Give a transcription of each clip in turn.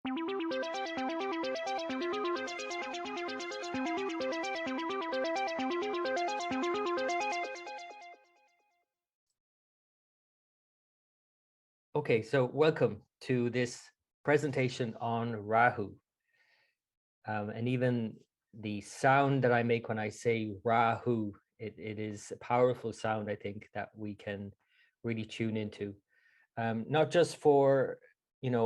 Okay, so welcome to this presentation on Rahu. And even the sound that I make when I say Rahu, it is a powerful sound, I think, that we can really tune into. Not just for,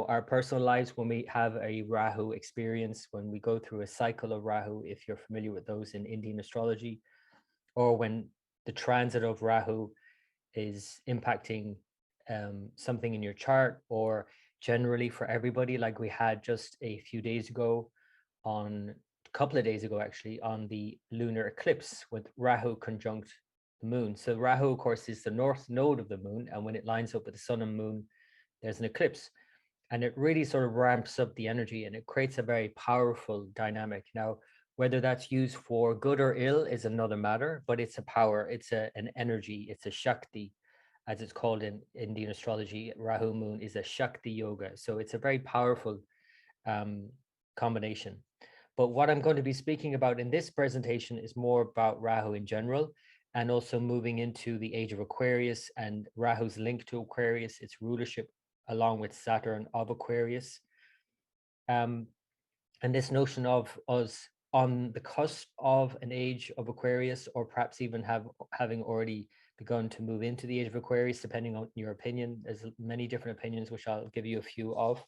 our personal lives when we have a Rahu experience, when we go through a cycle of Rahu, if you're familiar with those in Indian astrology, or when the transit of Rahu is impacting something in your chart, or generally for everybody, like we had just a few days ago, a couple of days ago actually, on the lunar eclipse with Rahu conjunct the moon. So Rahu, of course, is the north node of the moon, and when it lines up with the sun and moon, there's an eclipse, and it really sort of ramps up the energy and it creates a very powerful dynamic. Now, whether that's used for good or ill is another matter, but it's a power, it's an energy, it's a Shakti, as it's called in Indian astrology. Rahu moon is a Shakti yoga. So it's a very powerful combination. But what I'm going to be speaking about in this presentation is more about Rahu in general, and also moving into the Age of Aquarius and Rahu's link to Aquarius, its rulership, along with Saturn of Aquarius. And this notion of us on the cusp of an Age of Aquarius, or perhaps even having already begun to move into the Age of Aquarius, depending on your opinion. There's many different opinions, which I'll give you a few of.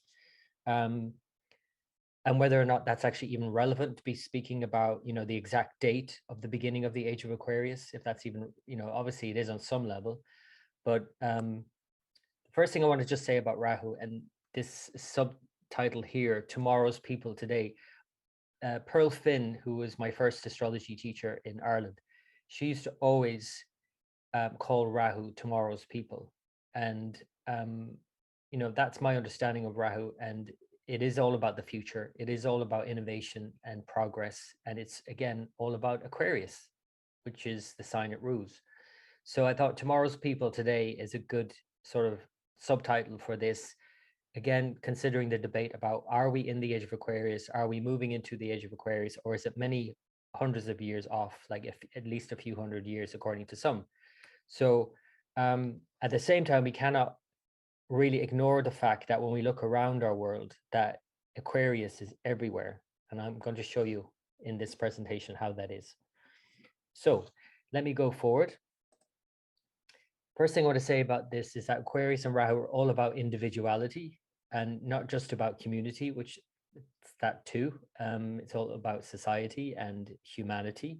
And whether or not that's actually even relevant to be speaking about, the exact date of the beginning of the Age of Aquarius, if that's even, obviously it is on some level. But the first thing I want to just say about Rahu, and this subtitle here, Tomorrow's People Today. Pearl Finn, who was my first astrology teacher in Ireland, she used to always call Rahu tomorrow's people. And, that's my understanding of Rahu. And it is all about the future. It is all about innovation and progress. And it's, again, all about Aquarius, which is the sign it rules. So I thought Tomorrow's People Today is a good sort of subtitle for this. Again, considering the debate about, are we in the Age of Aquarius? Are we moving into the Age of Aquarius? Or is it many hundreds of years off, like at least a few hundred years, according to some? So at the same time, we cannot really ignore the fact that when we look around our world, that Aquarius is everywhere. And I'm going to show you in this presentation how that is. So let me go forward. First thing I want to say about this is that Aquarius and Rahu are all about individuality, and not just about community, which it's that too. It's all about society and humanity.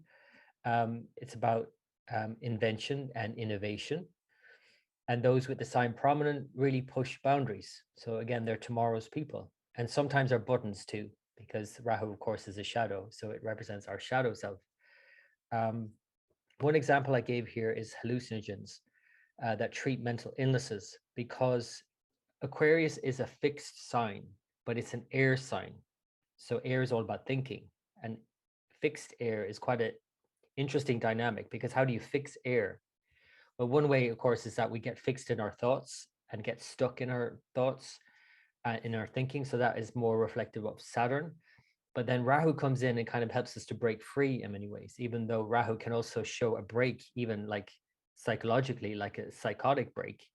It's about invention and innovation. And those with the sign prominent really push boundaries. So again, they're tomorrow's people. And sometimes are buttons too, because Rahu, of course, is a shadow. So it represents our shadow self. One example I gave here is hallucinogens that treat mental illnesses, because Aquarius is a fixed sign, but it's an air sign. So air is all about thinking. And fixed air is quite an interesting dynamic, because how do you fix air? Well, one way, of course, is that we get fixed in our thoughts and get stuck in our thoughts, in our thinking. So that is more reflective of Saturn. But then Rahu comes in and kind of helps us to break free in many ways, even though Rahu can also show a break, even like psychologically, like a psychotic break.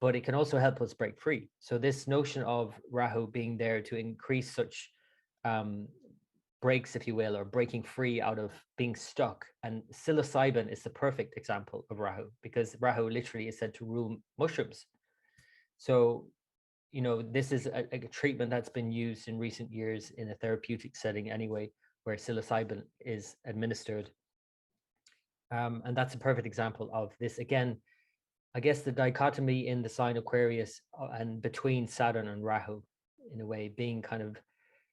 But it can also help us break free. So this notion of Rahu being there to increase such breaks, if you will, or breaking free out of being stuck. And psilocybin is the perfect example of Rahu, because Rahu literally is said to rule mushrooms. So, this is a treatment that's been used in recent years in a therapeutic setting anyway, where psilocybin is administered. And that's a perfect example of this. Again, I guess the dichotomy in the sign Aquarius and between Saturn and Rahu, in a way, being kind of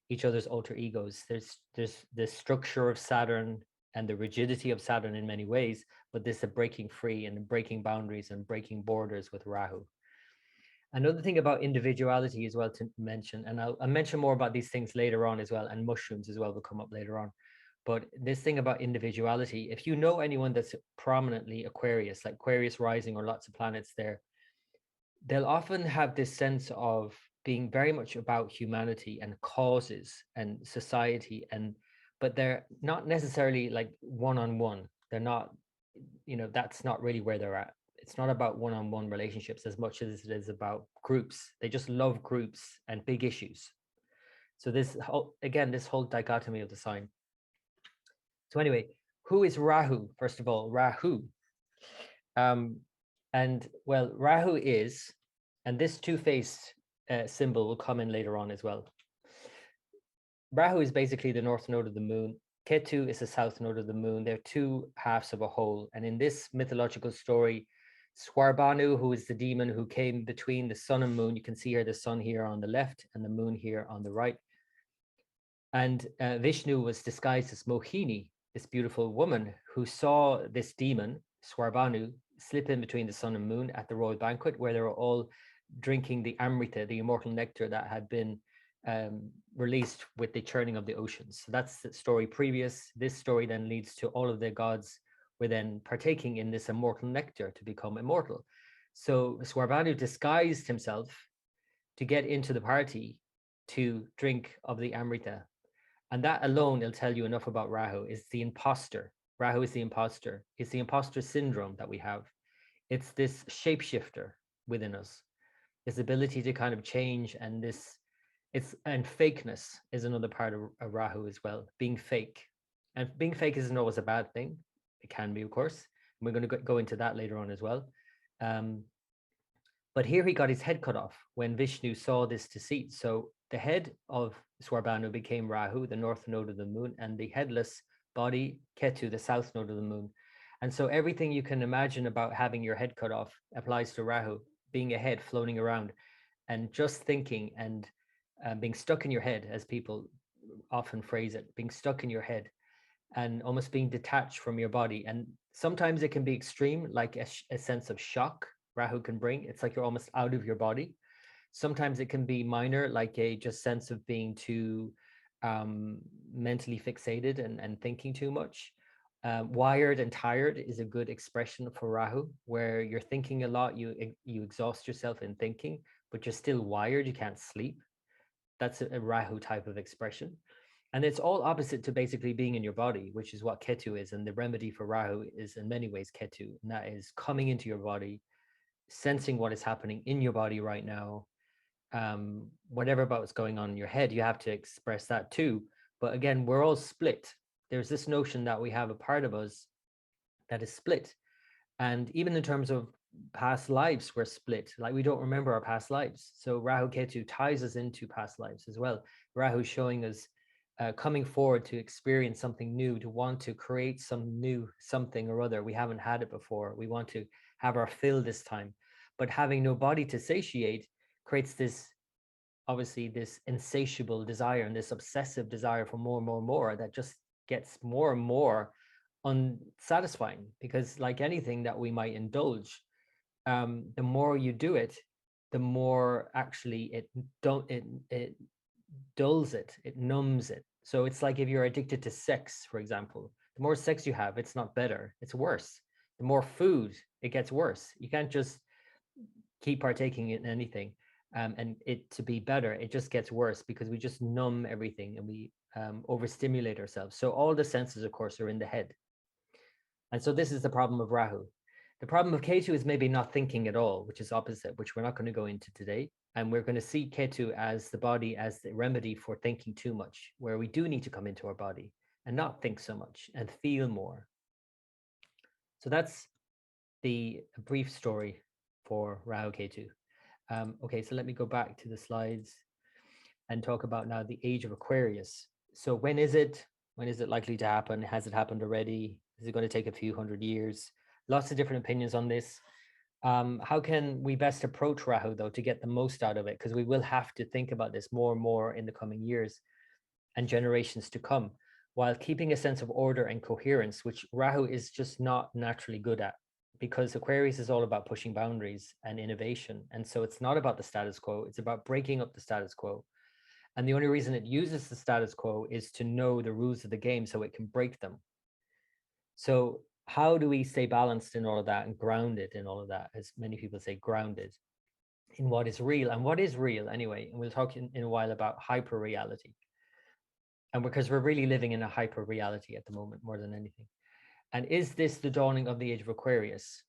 each other's alter egos. There's the structure of Saturn and the rigidity of Saturn in many ways, but this is breaking free and breaking boundaries and breaking borders with Rahu. Another thing about individuality as well to mention, and I'll mention more about these things later on as well, and mushrooms as well will come up later on. But this thing about individuality, if you know anyone that's prominently Aquarius, like Aquarius rising or lots of planets there, they'll often have this sense of being very much about humanity and causes and society, and but they're not necessarily like one-on-one. They're not, that's not really where they're at. It's not about one-on-one relationships as much as it is about groups. They just love groups and big issues. So this whole, again, this whole dichotomy of the sign. So anyway, who is Rahu? First of all, Rahu. And well, Rahu is, and this two-faced symbol will come in later on as well. Rahu is basically the north node of the moon. Ketu is the south node of the moon. They're two halves of a whole. And in this mythological story, Swarbanu, who is the demon who came between the sun and moon, you can see here the sun here on the left and the moon here on the right. And Vishnu was disguised as Mohini, this beautiful woman who saw this demon, Swarbanu, slip in between the sun and moon at the royal banquet, where they were all drinking the Amrita, the immortal nectar that had been released with the churning of the oceans. So that's the story previous. This story then leads to all of the gods were then partaking in this immortal nectar to become immortal. So Swarbanu disguised himself to get into the party to drink of the Amrita. And that alone will tell you enough about Rahu. Is the imposter. Rahu is the imposter. It's the imposter syndrome that we have. It's this shapeshifter within us. This ability to kind of change, and and fakeness is another part of Rahu as well. Being fake. And being fake isn't always a bad thing. It can be, of course. And we're going to go into that later on as well. But here he got his head cut off when Vishnu saw this deceit. So the head of Swarbanu became Rahu, the north node of the moon, and the headless body, Ketu, the south node of the moon. And so everything you can imagine about having your head cut off applies to Rahu, being a head floating around and just thinking and being stuck in your head, as people often phrase it, being stuck in your head and almost being detached from your body. And sometimes it can be extreme, like a sense of shock Rahu can bring. It's like you're almost out of your body. Sometimes it can be minor, like a just sense of being too mentally fixated and thinking too much. Wired and tired is a good expression for Rahu, where you're thinking a lot, you exhaust yourself in thinking, but you're still wired, you can't sleep. That's a Rahu type of expression. And it's all opposite to basically being in your body, which is what Ketu is. And the remedy for Rahu is in many ways Ketu, and that is coming into your body, sensing what is happening in your body right now. Whatever about what's going on in your head, you have to express that too. But again, we're all split. There's this notion that we have a part of us that is split. And even in terms of past lives, we're split. Like we don't remember our past lives. So Rahu Ketu ties us into past lives as well. Rahu showing us coming forward to experience something new, to want to create some new something or other. We haven't had it before. We want to have our fill this time. But having no body to satiate creates this, obviously, this insatiable desire and this obsessive desire for more and more and more that just gets more and more unsatisfying. Because like anything that we might indulge, the more you do it, the more actually it dulls it, it numbs it. So it's like if you're addicted to sex, for example, the more sex you have, it's not better, it's worse. The more food, it gets worse. You can't just keep partaking in anything and it to be better. It just gets worse because we just numb everything and we overstimulate ourselves. So all the senses, of course, are in the head. And so this is the problem of Rahu. The problem of Ketu is maybe not thinking at all, which is opposite, which we're not going to go into today. And we're going to see Ketu as the body, as the remedy for thinking too much, where we do need to come into our body and not think so much and feel more. So that's the brief story for Rahu Ketu. Okay, so let me go back to the slides and talk about now the Age of Aquarius. So when is it? When is it likely to happen? Has it happened already? Is it going to take a few hundred years? Lots of different opinions on this. How can we best approach Rahu, though, to get the most out of it? Because we will have to think about this more and more in the coming years and generations to come, while keeping a sense of order and coherence, which Rahu is just not naturally good at, because Aquarius is all about pushing boundaries and innovation. And so it's not about the status quo, it's about breaking up the status quo. And the only reason it uses the status quo is to know the rules of the game so it can break them. So how do we stay balanced in all of that and grounded in all of that? As many people say, grounded. in what is real. And what is real anyway? And we'll talk in a while about hyperreality. And because we're really living in a hyperreality at the moment more than anything. And is this the dawning of the age of Aquarius?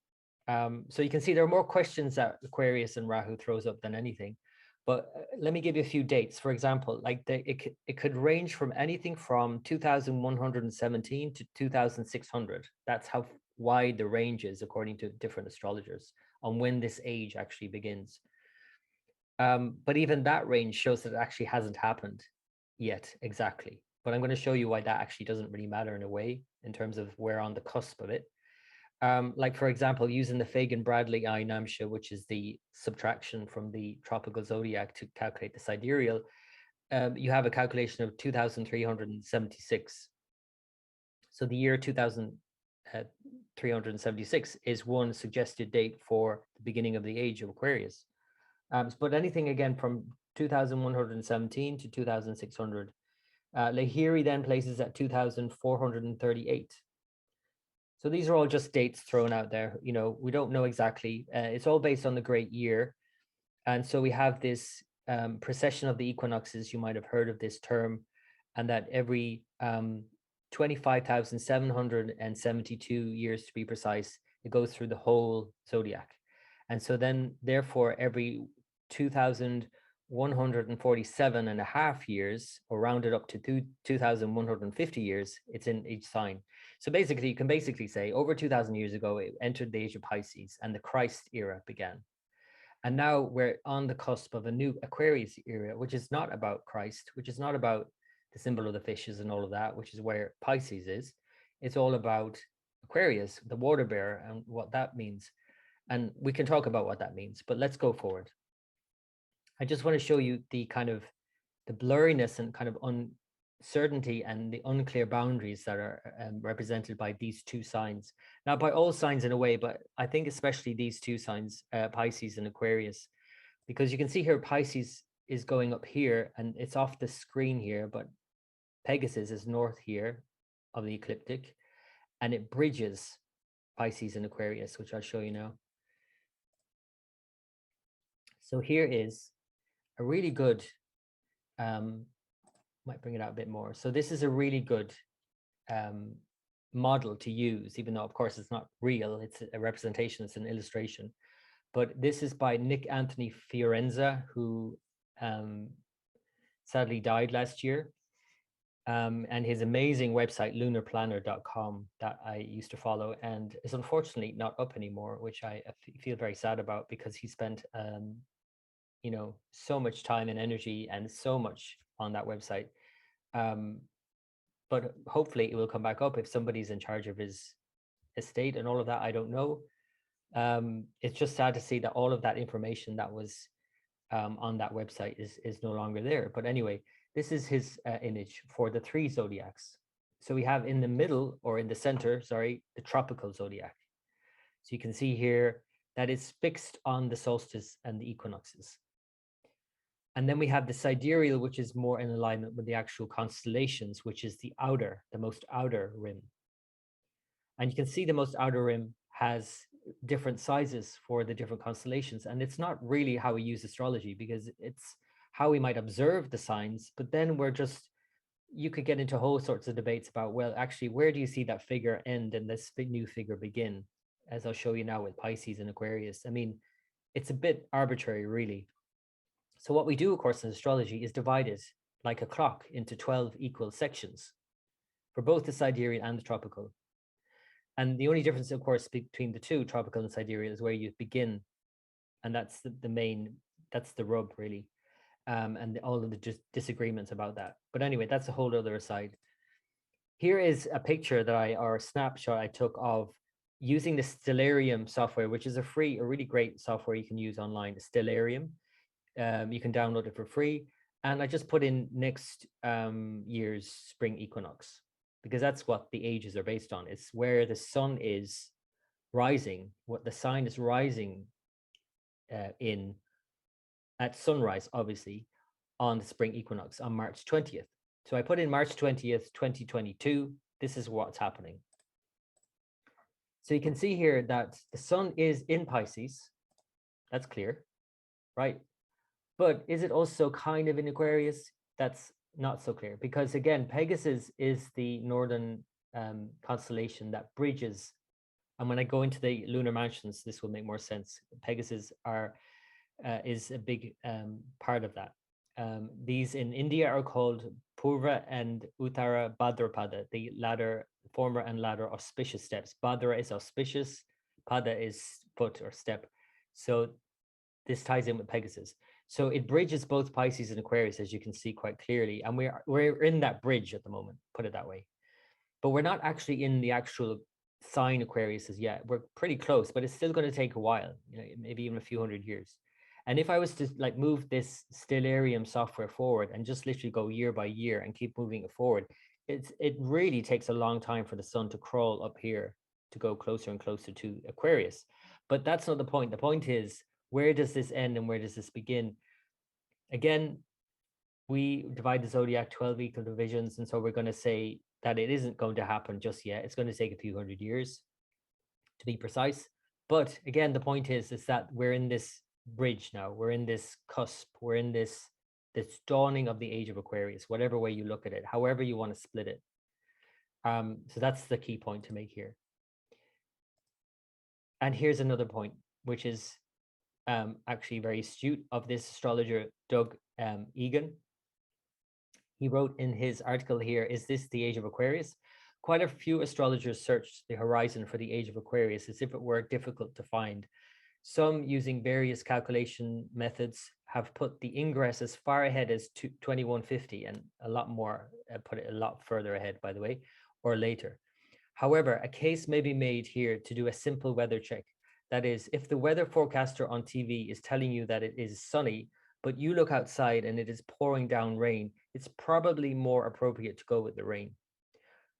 So you can see there are more questions that Aquarius and Rahu throws up than anything. But let me give you a few dates. For example, like it could range from anything from 2117 to 2600. That's how wide the range is according to different astrologers on when this age actually begins. But even that range shows that it actually hasn't happened yet exactly. But I'm going to show you why that actually doesn't really matter in a way in terms of we're on the cusp of it. Like, for example, using the Fagan-Bradley I-Namsha, which is the subtraction from the tropical zodiac to calculate the sidereal, you have a calculation of 2,376. So the year 2,376 is one suggested date for the beginning of the age of Aquarius. But anything again from 2,117 to 2,600. Lahiri then places at 2,438. So these are all just dates thrown out there. You know, we don't know exactly. It's all based on the great year. And so we have this procession of the equinoxes. You might have heard of this term, and that every 25,772 years to be precise, it goes through the whole zodiac. And so then, therefore, every 2,147 and a half years, or rounded up to 2,150 years, it's in each sign. So basically, you can basically say over 2,000 years ago, it entered the age of Pisces and the Christ era began. And now we're on the cusp of a new Aquarius era, which is not about Christ, which is not about the symbol of the fishes and all of that, which is where Pisces is. It's all about Aquarius, the water bearer, and what that means. And we can talk about what that means, but let's go forward. I just want to show you the kind of the blurriness and kind of uncertainty and the unclear boundaries that are represented by these two signs. Now, by all signs in a way, but I think especially these two signs, Pisces and Aquarius, because you can see here Pisces is going up here and it's off the screen here, but Pegasus is north here of the ecliptic, and it bridges Pisces and Aquarius, which I'll show you now. So here is a really good, might bring it out a bit more. So this is a really good model to use, even though of course it's not real, it's a representation, it's an illustration. But this is by Nick Anthony Fiorenza, who sadly died last year. And his amazing website, lunarplanner.com, that I used to follow and is unfortunately not up anymore, which I feel very sad about, because he spent you know, so much time and energy and so much on that website. But hopefully it will come back up if somebody's in charge of his estate and all of that. I don't know. It's just sad to see that all of that information that was on that website is no longer there. But anyway, this is his image for the three zodiacs. So we have in the middle, or in the center, sorry, the tropical zodiac. So you can see here that it's fixed on the solstice and the equinoxes. And then we have the sidereal, which is more in alignment with the actual constellations, which is the most outer rim. And you can see the most outer rim has different sizes for the different constellations. And it's not really how we use astrology, because it's how we might observe the signs. But then you could get into whole sorts of debates about, well, actually, where do you see that figure end and this new figure begin? As I'll show you now with Pisces and Aquarius. I mean, it's a bit arbitrary, really. So what we do, of course, in astrology is divide it like a clock into 12 equal sections for both the sidereal and the tropical. And the only difference, of course, between the two, tropical and sidereal, is where you begin. And that's the main, that's the rub, really. And all of the disagreements about that. But anyway, that's a whole other aside. Here is a picture or a snapshot I took of using the Stellarium software, which is a really great software you can use online, Stellarium. You can download it for free. And I just put in next year's spring equinox, because that's what the ages are based on. It's where the sun is rising, what the sign is rising in at sunrise, obviously, on the spring equinox on March 20th. So I put in March 20th, 2022. This is what's happening. So you can see here that the sun is in Pisces. That's clear. right? But is it also kind of in Aquarius? That's not so clear, because again, Pegasus is the northern constellation that bridges. And when I go into the lunar mansions, this will make more sense. Pegasus is a big part of that. These in India are called Purva and Uttara Bhadrapada, the latter, former and latter auspicious steps. Bhadra is auspicious, Pada is foot or step. So this ties in with Pegasus. So it bridges both Pisces and Aquarius, as you can see quite clearly. And we're in that bridge at the moment, put it that way. But we're not actually in the actual sign Aquarius as yet. We're pretty close, but it's still going to take a while, maybe even a few hundred years. And if I was to like move this Stellarium software forward and just literally go year by year and keep moving it forward, it really takes a long time for the sun to crawl up here to go closer and closer to Aquarius. But that's not the point. The point is, where does this end and where does this begin? Again, we divide the zodiac 12 equal divisions, and so we're going to say that it isn't going to happen just yet. It's going to take a few hundred years, to be precise. But again, the point is that we're in this bridge now. We're in this cusp. We're in this dawning of the age of Aquarius, whatever way you look at it, however you want to split it. So that's the key point to make here. And here's another point, which is actually very astute of this astrologer, Doug Egan. He wrote in his article here, "Is this the age of Aquarius?" Quite a few astrologers searched the horizon for the age of Aquarius as if it were difficult to find. Some, using various calculation methods, have put the ingress as far ahead as 2150, and a lot more put it a lot further ahead, by the way, or later. However, a case may be made here to do a simple weather check. That is, if the weather forecaster on TV is telling you that it is sunny, but you look outside and it is pouring down rain, it's probably more appropriate to go with the rain.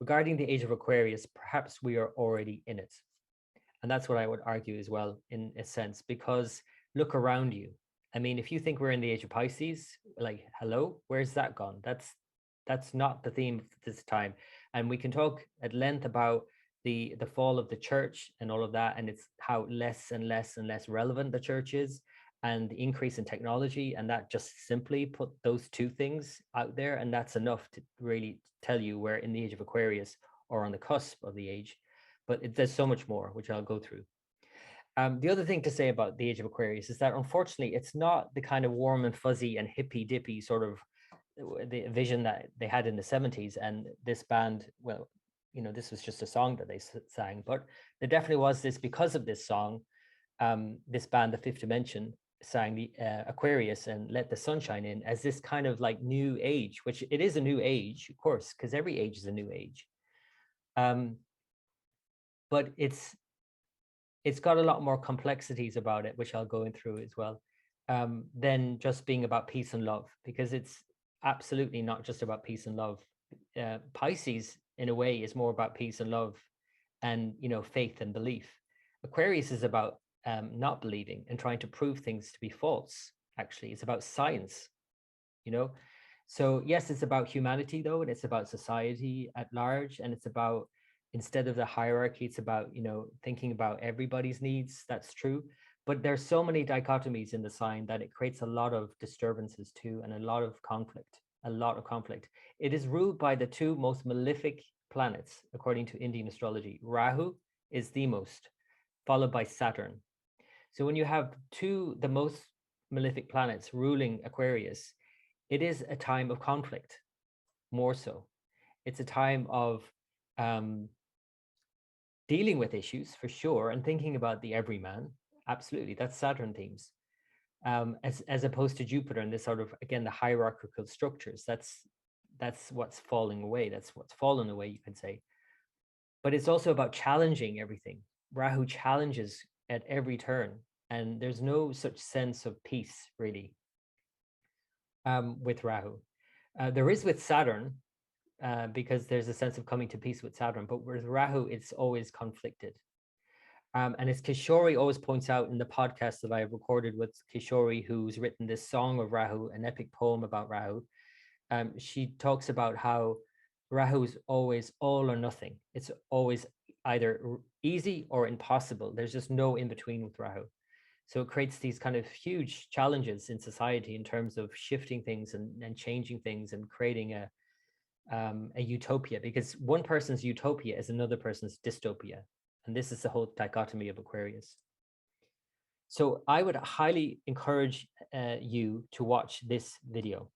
Regarding the age of Aquarius, perhaps we are already in it. And that's what I would argue as well, in a sense, because look around you. I mean, if you think we're in the age of Pisces, like, hello, where's that gone? That's not the theme of this time. And we can talk at length about the fall of the church and all of that, and it's how less and less and less relevant the church is, and the increase in technology, and that just simply put those two things out there, and that's enough to really tell you we're in the age of Aquarius or on the cusp of the age. But there's so much more, which I'll go through. The other thing to say about the age of Aquarius is that unfortunately it's not the kind of warm and fuzzy and hippy dippy sort of the vision that they had in the 70s. And this band, well, this was just a song that they sang, but there definitely was this, because of this song, this band, the Fifth Dimension, sang the Aquarius and Let the Sunshine In as this kind of like new age, which it is a new age, of course, because every age is a new age. But it's got a lot more complexities about it, which I'll go in through as well, than just being about peace and love, because it's absolutely not just about peace and love. Pisces, in a way, is more about peace and love and, faith and belief. Aquarius is about not believing and trying to prove things to be false. Actually, it's about science, So yes, it's about humanity, though, and it's about society at large, and it's about, instead of the hierarchy, it's about, thinking about everybody's needs. That's true. But there's so many dichotomies in the sign that it creates a lot of disturbances too, and a lot of conflict. It is ruled by the two most malefic planets, according to Indian astrology. Rahu is the most, followed by Saturn. So when you have the most malefic planets ruling Aquarius, it is a time of conflict, more so. It's a time of dealing with issues, for sure, and thinking about the everyman. Absolutely, that's Saturn themes, as opposed to Jupiter and this sort of, again, the hierarchical structures. That's what's falling away. That's what's fallen away, you could say. But it's also about challenging everything. Rahu challenges at every turn, and there's no such sense of peace, really, with Rahu. There is with Saturn, because there's a sense of coming to peace with Saturn, but with Rahu, it's always conflicted. And as Kishori always points out in the podcast that I have recorded with Kishori, who's written this song of Rahu, an epic poem about Rahu, she talks about how Rahu is always all or nothing. It's always either easy or impossible. There's just no in between with Rahu. So it creates these kind of huge challenges in society in terms of shifting things and changing things and creating a utopia, because one person's utopia is another person's dystopia. And this is the whole dichotomy of Aquarius. So I would highly encourage you to watch this video,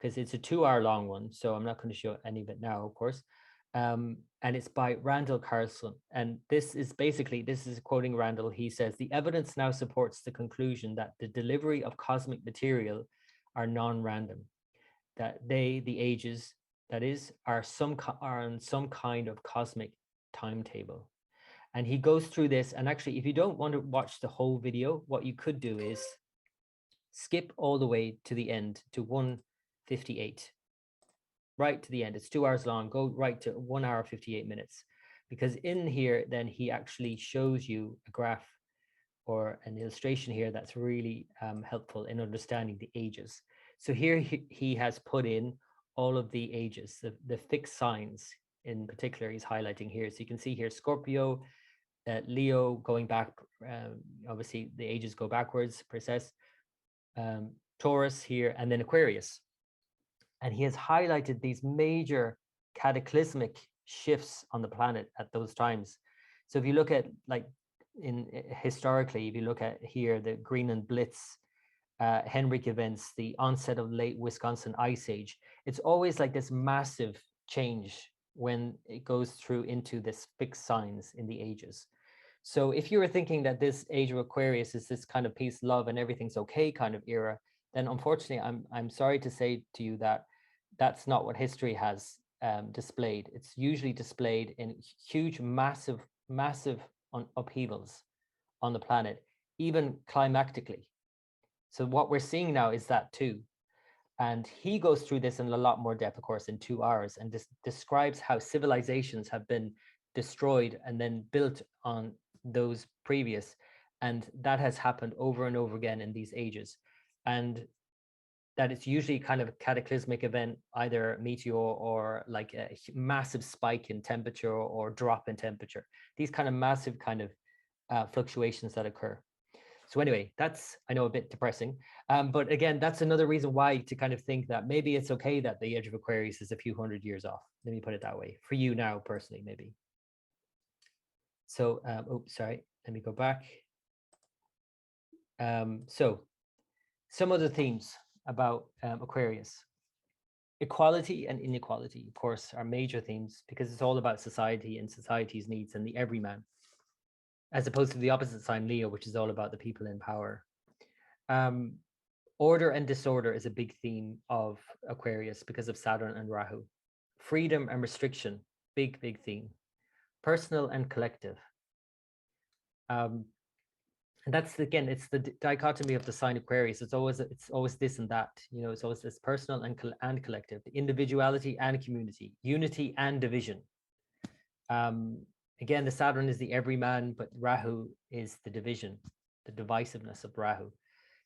because it's a 2-hour long one. So I'm not going to show any of it now, of course. And it's by Randall Carlson. And this is quoting Randall. He says, the evidence now supports the conclusion that the delivery of cosmic material are non-random, that they, the ages, that is, are on some kind of cosmic timetable. And he goes through this. And actually, if you don't want to watch the whole video, what you could do is skip all the way to the end, to 1:58. Right to the end. It's 2 hours long. Go right to 1 hour 58 minutes, because in here then he actually shows you a graph or an illustration here that's really helpful in understanding the ages. So here he has put in all of the ages, the fixed signs in particular he's highlighting here. So you can see here Scorpio, Leo going back, obviously the ages go backwards, Process, Taurus here, and then Aquarius. And he has highlighted these major cataclysmic shifts on the planet at those times. So if you look at, like, historically, if you look at here, the Greenland Blitz, Henrik events, the onset of late Wisconsin Ice Age, it's always like this massive change when it goes through into this fixed signs in the ages. So if you were thinking that this age of Aquarius is this kind of peace, love, and everything's okay kind of era, then unfortunately, I'm sorry to say to you that that's not what history has displayed. It's usually displayed in huge, massive upheavals on the planet, even climactically. So what we're seeing now is that too. And he goes through this in a lot more depth, of course, in 2 hours, and describes how civilizations have been destroyed and then built on those previous. And that has happened over and over again in these ages. And that it's usually kind of a cataclysmic event, either a meteor or like a massive spike in temperature or drop in temperature. These kind of massive kind of fluctuations that occur. So anyway, that's, I know, a bit depressing. But again, that's another reason why to kind of think that maybe it's okay that the age of Aquarius is a few hundred years off. Let me put it that way. For you now, personally, maybe. So, oh, sorry, let me go back. So some other themes about Aquarius. Equality and inequality, of course, are major themes, because it's all about society and society's needs and the everyman, as opposed to the opposite sign, Leo, which is all about the people in power. Order and disorder is a big theme of Aquarius because of Saturn and Rahu. Freedom and restriction, big theme. Personal and collective. And that's, again, it's the dichotomy of the sign Aquarius. It's always this and that, you know. It's always this personal and collective, individuality and community, unity and division. Again, the Saturn is the everyman, but Rahu is the division, the divisiveness of Rahu.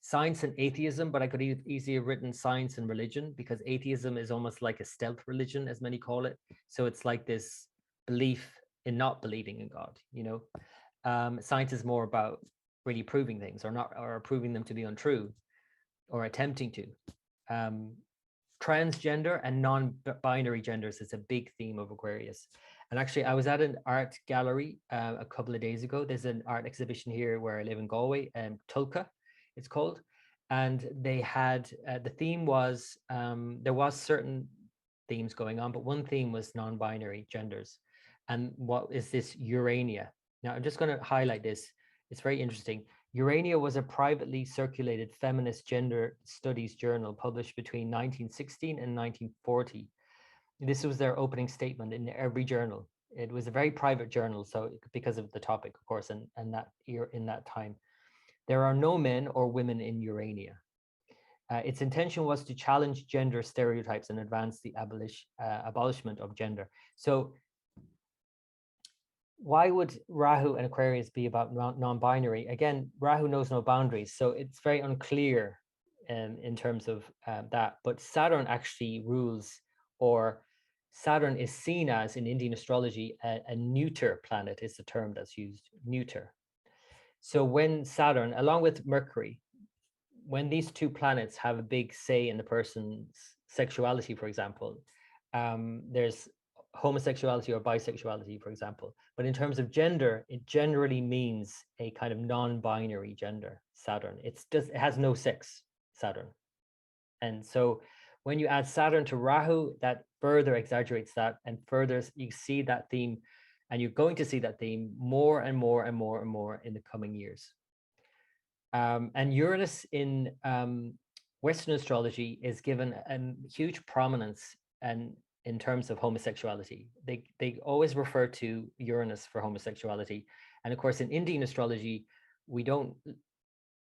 Science and atheism, but I could easily have written science and religion, because atheism is almost like a stealth religion, as many call it. So it's like this belief in not believing in God, you know. Science is more about really proving things, or proving them to be untrue, or attempting to. Transgender and non-binary genders is a big theme of Aquarius. And actually, I was at an art gallery a couple of days ago. There's an art exhibition here where I live in Galway, Tulka, it's called. And they had, the theme was, there was certain themes going on, but one theme was non-binary genders. And what is this Urania? Now, I'm just going to highlight this. It's very interesting. Urania was a privately circulated feminist gender studies journal published between 1916 and 1940. This was their opening statement in every journal. It was a very private journal, so because of the topic, of course, and that year, in that time. There are no men or women in Urania. Its intention was to challenge gender stereotypes and advance the abolishment of gender. So why would Rahu and Aquarius be about non-binary? Again, Rahu knows no boundaries, so it's very unclear in terms of that. But Saturn actually rules, or Saturn is seen as, in Indian astrology, a neuter planet is the term that's used, neuter. So when Saturn, along with Mercury, when these two planets have a big say in the person's sexuality, for example, there's homosexuality or bisexuality, for example. But in terms of gender, it generally means a kind of non-binary gender, Saturn. It has no sex, Saturn. And so when you add Saturn to Rahu, that further exaggerates that, and further you see that theme, and you're going to see that theme more and more and more and more in the coming years. And Uranus in Western astrology is given a huge prominence and in terms of homosexuality. They always refer to Uranus for homosexuality. And of course, in Indian astrology,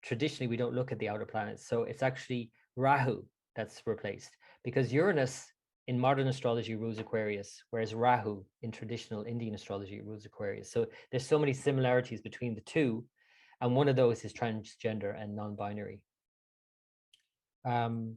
traditionally, we don't look at the outer planets. So it's actually Rahu that's replaced, because Uranus in modern astrology rules Aquarius, whereas Rahu in traditional Indian astrology rules Aquarius. So there's so many similarities between the two. And one of those is transgender and non-binary. There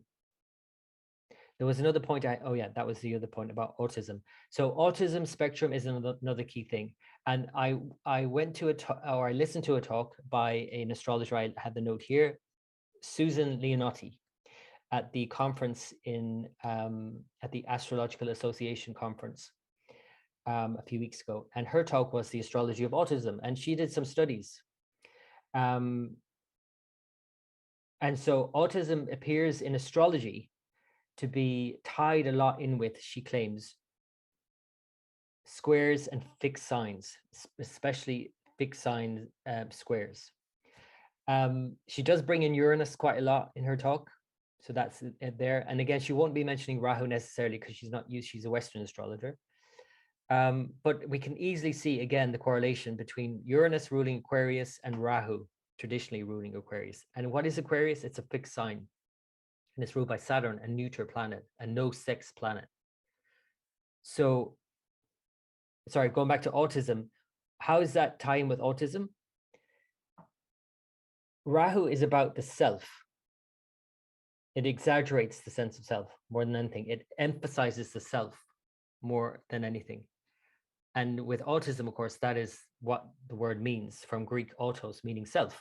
was another point. That was the other point about autism. So autism spectrum is another key thing. And I went to I listened to a talk by an astrologer. I had the note here, Susan Leonotti, at the conference at the Astrological Association conference a few weeks ago. And her talk was the Astrology of Autism. And she did some studies. And so autism appears in astrology to be tied a lot in with, she claims, squares and fixed signs, especially fixed sign squares. She does bring in Uranus quite a lot in her talk. So that's there. And again, she won't be mentioning Rahu necessarily because she's a Western astrologer. But we can easily see, again, the correlation between Uranus ruling Aquarius and Rahu traditionally ruling Aquarius. And what is Aquarius? It's a fixed sign. And it's ruled by Saturn, a neutral planet, a no-sex planet. So, sorry, going back to autism, how is that tying with autism? Rahu is about the self. It exaggerates the sense of self more than anything. It emphasizes the self more than anything. And with autism, of course, that is what the word means, from Greek autos, meaning self.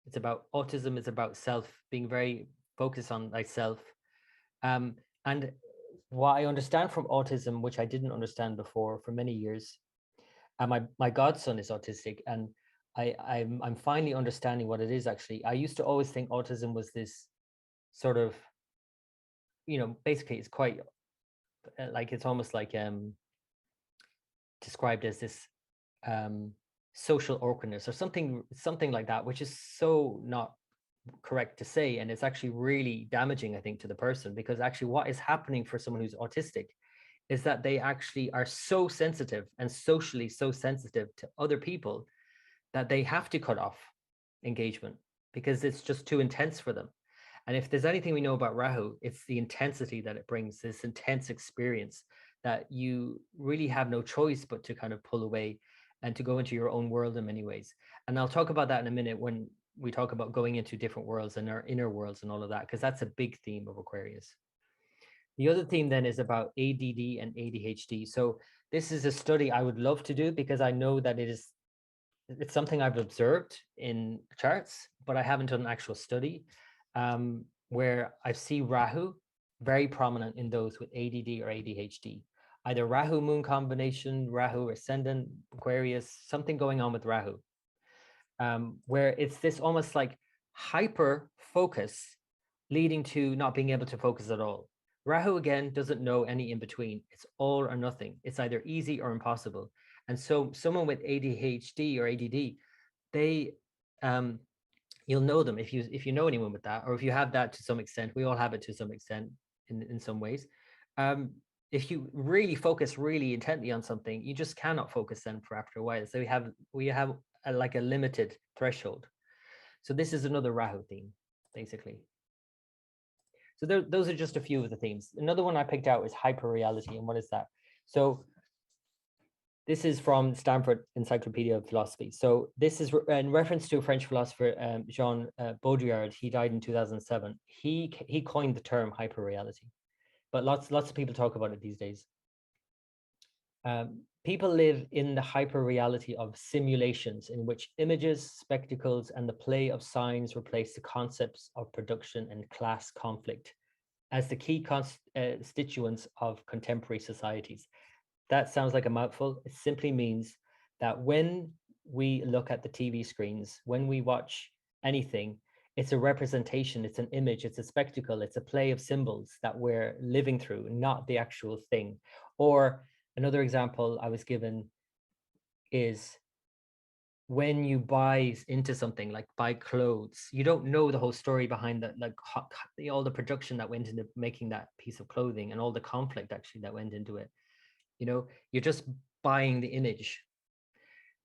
It's about autism is about self, being very focused on thyself. And what I understand from autism, which I didn't understand before for many years, and my godson is autistic, and I'm finally understanding what it is actually. I used to always think autism was this sort of, basically it's quite like, it's almost like described as this social awkwardness or something like that, which is so not correct to say, and it's actually really damaging, I think, to the person, because actually what is happening for someone who's autistic is that they actually are so sensitive and socially so sensitive to other people that they have to cut off engagement because it's just too intense for them. And if there's anything we know about Rahu, it's the intensity that it brings, this intense experience that you really have no choice but to kind of pull away and to go into your own world in many ways. And I'll talk about that in a minute when we talk about going into different worlds and our inner worlds and all of that, because that's a big theme of Aquarius. The other theme then is about ADD and ADHD. So this is a study I would love to do because I know that it's something I've observed in charts, but I haven't done an actual study where I see Rahu very prominent in those with ADD or ADHD. Either Rahu moon combination, Rahu ascendant, Aquarius, something going on with Rahu, where it's this almost like hyper focus leading to not being able to focus at all. Rahu, again, doesn't know any in between. It's all or nothing. It's either easy or impossible. And so someone with ADHD or ADD, they, you'll know them if you know anyone with that, or if you have that to some extent. We all have it to some extent in some ways. If you really focus really intently on something, you just cannot focus then for after a while. So we have like a limited threshold. So this is another Rahu theme, basically. So those are just a few of the themes. Another one I picked out is hyperreality. And what is that? So this is from Stanford Encyclopedia of Philosophy. So this is in reference to a French philosopher, Jean Baudrillard. He died in 2007. He coined the term hyperreality, but lots of people talk about it these days. People live in the hyper-reality of simulations in which images, spectacles, and the play of signs replace the concepts of production and class conflict as the key constituents of contemporary societies. That sounds like a mouthful. It simply means that when we look at the TV screens, when we watch anything, it's a representation, it's an image, it's a spectacle, it's a play of symbols that we're living through, not the actual thing. Or another example I was given is when you buy into something, like buy clothes, you don't know the whole story behind that, like all the production that went into making that piece of clothing and all the conflict actually that went into it. You know, you're just buying the image.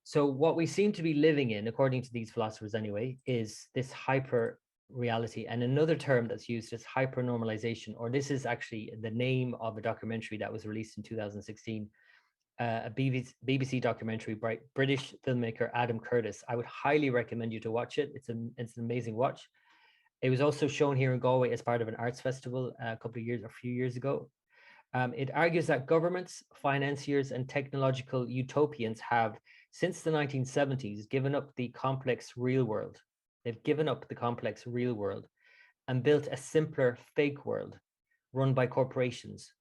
So what we seem to be living in, according to these philosophers anyway, is this hyper reality. And another term that's used is hypernormalization, or this is actually the name of a documentary that was released in 2016, a BBC documentary by British filmmaker Adam Curtis. I would highly recommend you to watch it. It's an amazing watch. It was also shown here in Galway as part of an arts festival a few years ago. It argues that governments, financiers, and technological utopians have, since the 1970s, given up the complex real world. They've given up the complex real world and built a simpler fake world run by corporations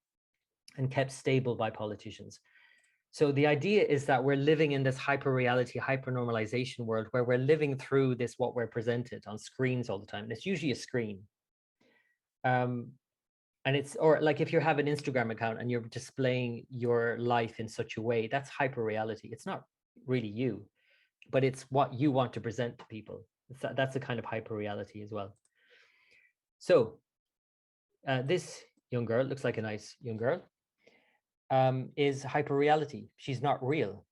and kept stable by politicians. So the idea is that we're living in this hyper-reality, hyper-normalization world where we're living through this, what we're presented on screens all the time. And it's usually a screen. And it's, or like if you have an Instagram account and you're displaying your life in such a way, that's hyper reality. It's not really you, but it's what you want to present to people. That's a kind of hyper reality as well. So this young girl, looks like a nice young girl, is hyper reality. She's not real.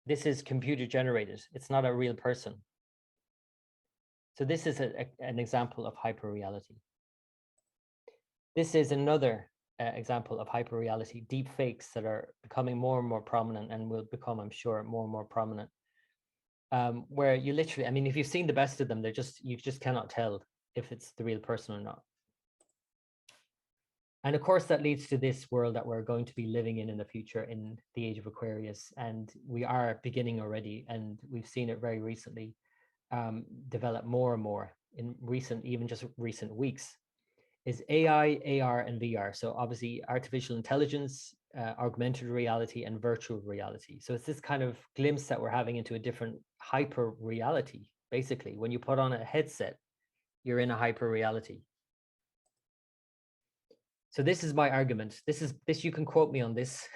This is computer generated. It's not a real person. So this is an example of hyper reality. This is another example of hyperreality, deep fakes that are becoming more and more prominent and will become, I'm sure, more and more prominent. Where you literally, I mean, if you've seen the best of them, you just cannot tell if it's the real person or not. And of course, that leads to this world that we're going to be living in the future, in the Age of Aquarius. And we are beginning already, and we've seen it very recently develop more and more in even just recent weeks. Is AI, AR, and VR. So obviously artificial intelligence, augmented reality, and virtual reality. So it's this kind of glimpse that we're having into a different hyper reality. Basically, when you put on a headset, you're in a hyper reality. So this is my argument. This you can quote me on this.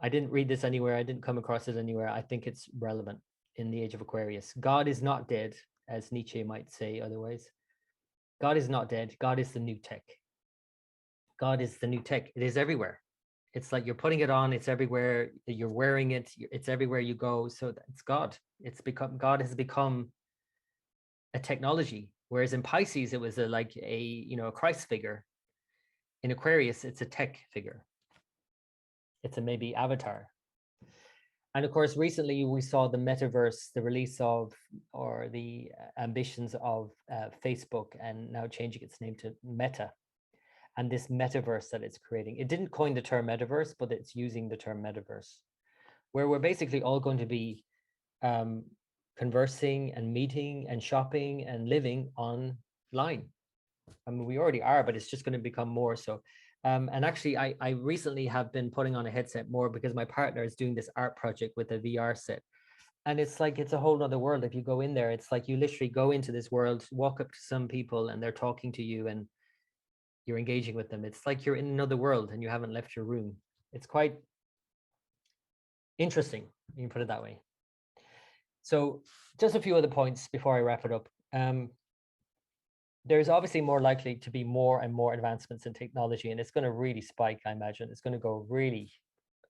I didn't read this anywhere. I didn't come across it anywhere. I think it's relevant in the Age of Aquarius. God is not dead, as Nietzsche might say otherwise. God is not dead. God is the new tech. God is the new tech. It is everywhere. It's like you're putting it on. It's everywhere. You're wearing it. It's everywhere you go. So it's God. God has become a technology. Whereas in Pisces, it was a Christ figure. In Aquarius, it's a tech figure. It's a maybe avatar. And of course, recently we saw the metaverse, the release of, or the ambitions of Facebook, and now changing its name to Meta. And this metaverse that it's creating. It didn't coin the term metaverse, but it's using the term metaverse, where we're basically all going to be conversing and meeting and shopping and living online. I mean, we already are, but it's just going to become more so. And actually, I recently have been putting on a headset more because my partner is doing this art project with a VR set. And it's like, it's a whole other world. If you go in there, it's like you literally go into this world, walk up to some people and they're talking to you and you're engaging with them. It's like you're in another world and you haven't left your room. It's quite interesting, you can put it that way. So just a few other points before I wrap it up. There's obviously more likely to be more and more advancements in technology, and it's going to really spike, I imagine. It's going to go really,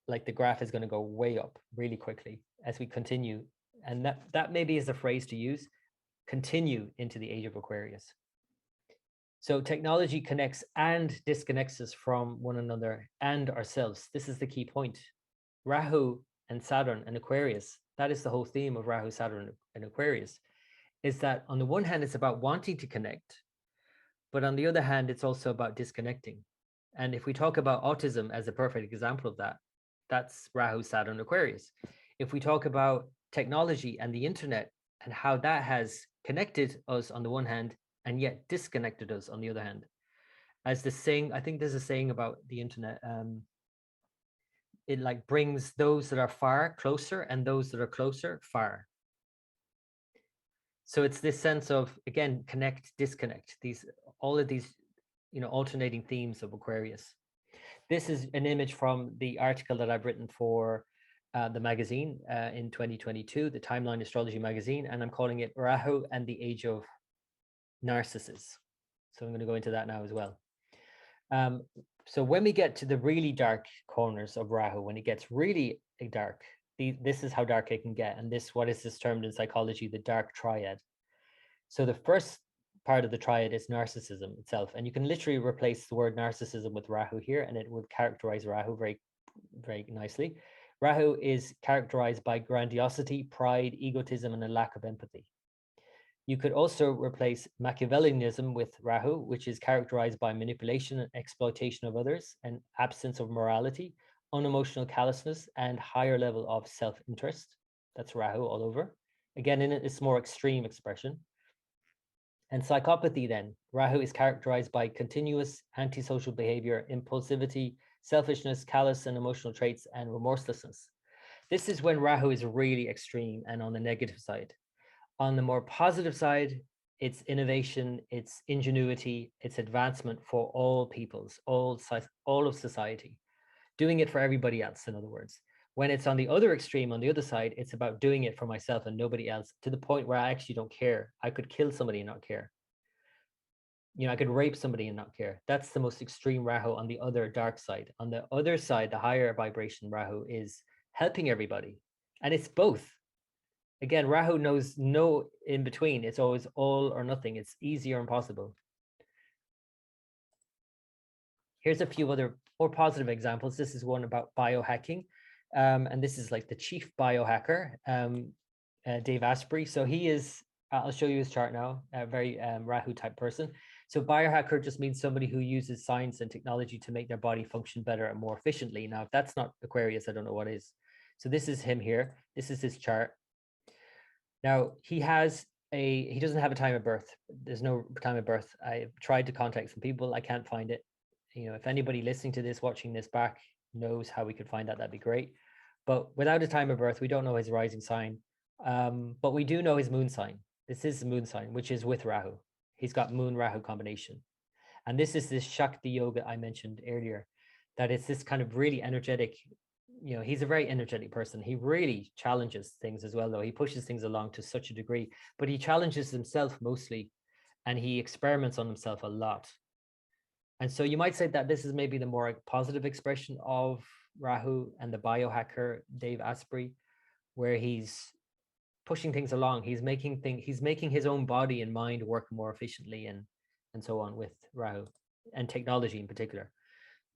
like the graph is going to go way up really quickly as we continue. And that maybe is a phrase to use, continue into the Age of Aquarius. So technology connects and disconnects us from one another and ourselves. This is the key point. Rahu and Saturn and Aquarius, that is the whole theme of Rahu, Saturn, and Aquarius, is that on the one hand, it's about wanting to connect, but on the other hand, it's also about disconnecting. And if we talk about autism as a perfect example of that, that's Rahu, Saturn, Aquarius. If we talk about technology and the internet and how that has connected us on the one hand and yet disconnected us on the other hand, as the saying, I think there's a saying about the internet, it like brings those that are far closer and those that are closer far. So it's this sense of, again, connect, disconnect, these, all of these, alternating themes of Aquarius. This is an image from the article that I've written for the magazine in 2022, the Timeline Astrology magazine, and I'm calling it Rahu and the Age of Narcissists. So I'm going to go into that now as well. So when we get to the really dark corners of Rahu, when it gets really dark, this is how dark it can get. And what is this termed in psychology, the dark triad. So the first part of the triad is narcissism itself. And you can literally replace the word narcissism with Rahu here, and it would characterize Rahu very, very nicely. Rahu is characterized by grandiosity, pride, egotism, and a lack of empathy. You could also replace Machiavellianism with Rahu, which is characterized by manipulation and exploitation of others, and absence of morality, unemotional callousness, and higher level of self-interest. That's Rahu all over. Again, in its more extreme expression. And psychopathy then, Rahu is characterized by continuous antisocial behavior, impulsivity, selfishness, callous and emotional traits, and remorselessness. This is when Rahu is really extreme and on the negative side. On the more positive side, it's innovation, it's ingenuity, it's advancement for all peoples, all of society, doing it for everybody else, in other words. When it's on the other extreme, on the other side, it's about doing it for myself and nobody else, to the point where I actually don't care. I could kill somebody and not care. I could rape somebody and not care. That's the most extreme Rahu on the other dark side. On the other side, the higher vibration Rahu is helping everybody. And it's both. Again, Rahu knows no in between. It's always all or nothing. It's easy or impossible. Here's a few other more positive examples. This is one about biohacking. And this is like the chief biohacker, Dave Asprey. So he is, I'll show you his chart now, a very Rahu type person. So biohacker just means somebody who uses science and technology to make their body function better and more efficiently. Now, if that's not Aquarius, I don't know what is. So this is him here. This is his chart. Now, he doesn't have a time of birth. There's no time of birth. I've tried to contact some people. I can't find it. If anybody listening to this, watching this back, knows how we could find that, that'd be great. But without a time of birth, we don't know his rising sign. But we do know his moon sign. This is the moon sign, which is with Rahu. He's got moon Rahu combination. And this is this Shakti yoga I mentioned earlier, that it's this kind of really energetic, he's a very energetic person. He really challenges things as well, though. He pushes things along to such a degree, but he challenges himself mostly, and he experiments on himself a lot. And so you might say that this is maybe the more positive expression of Rahu and the biohacker, Dave Asprey, where he's pushing things along. He's making his own body and mind work more efficiently and so on with Rahu and technology in particular.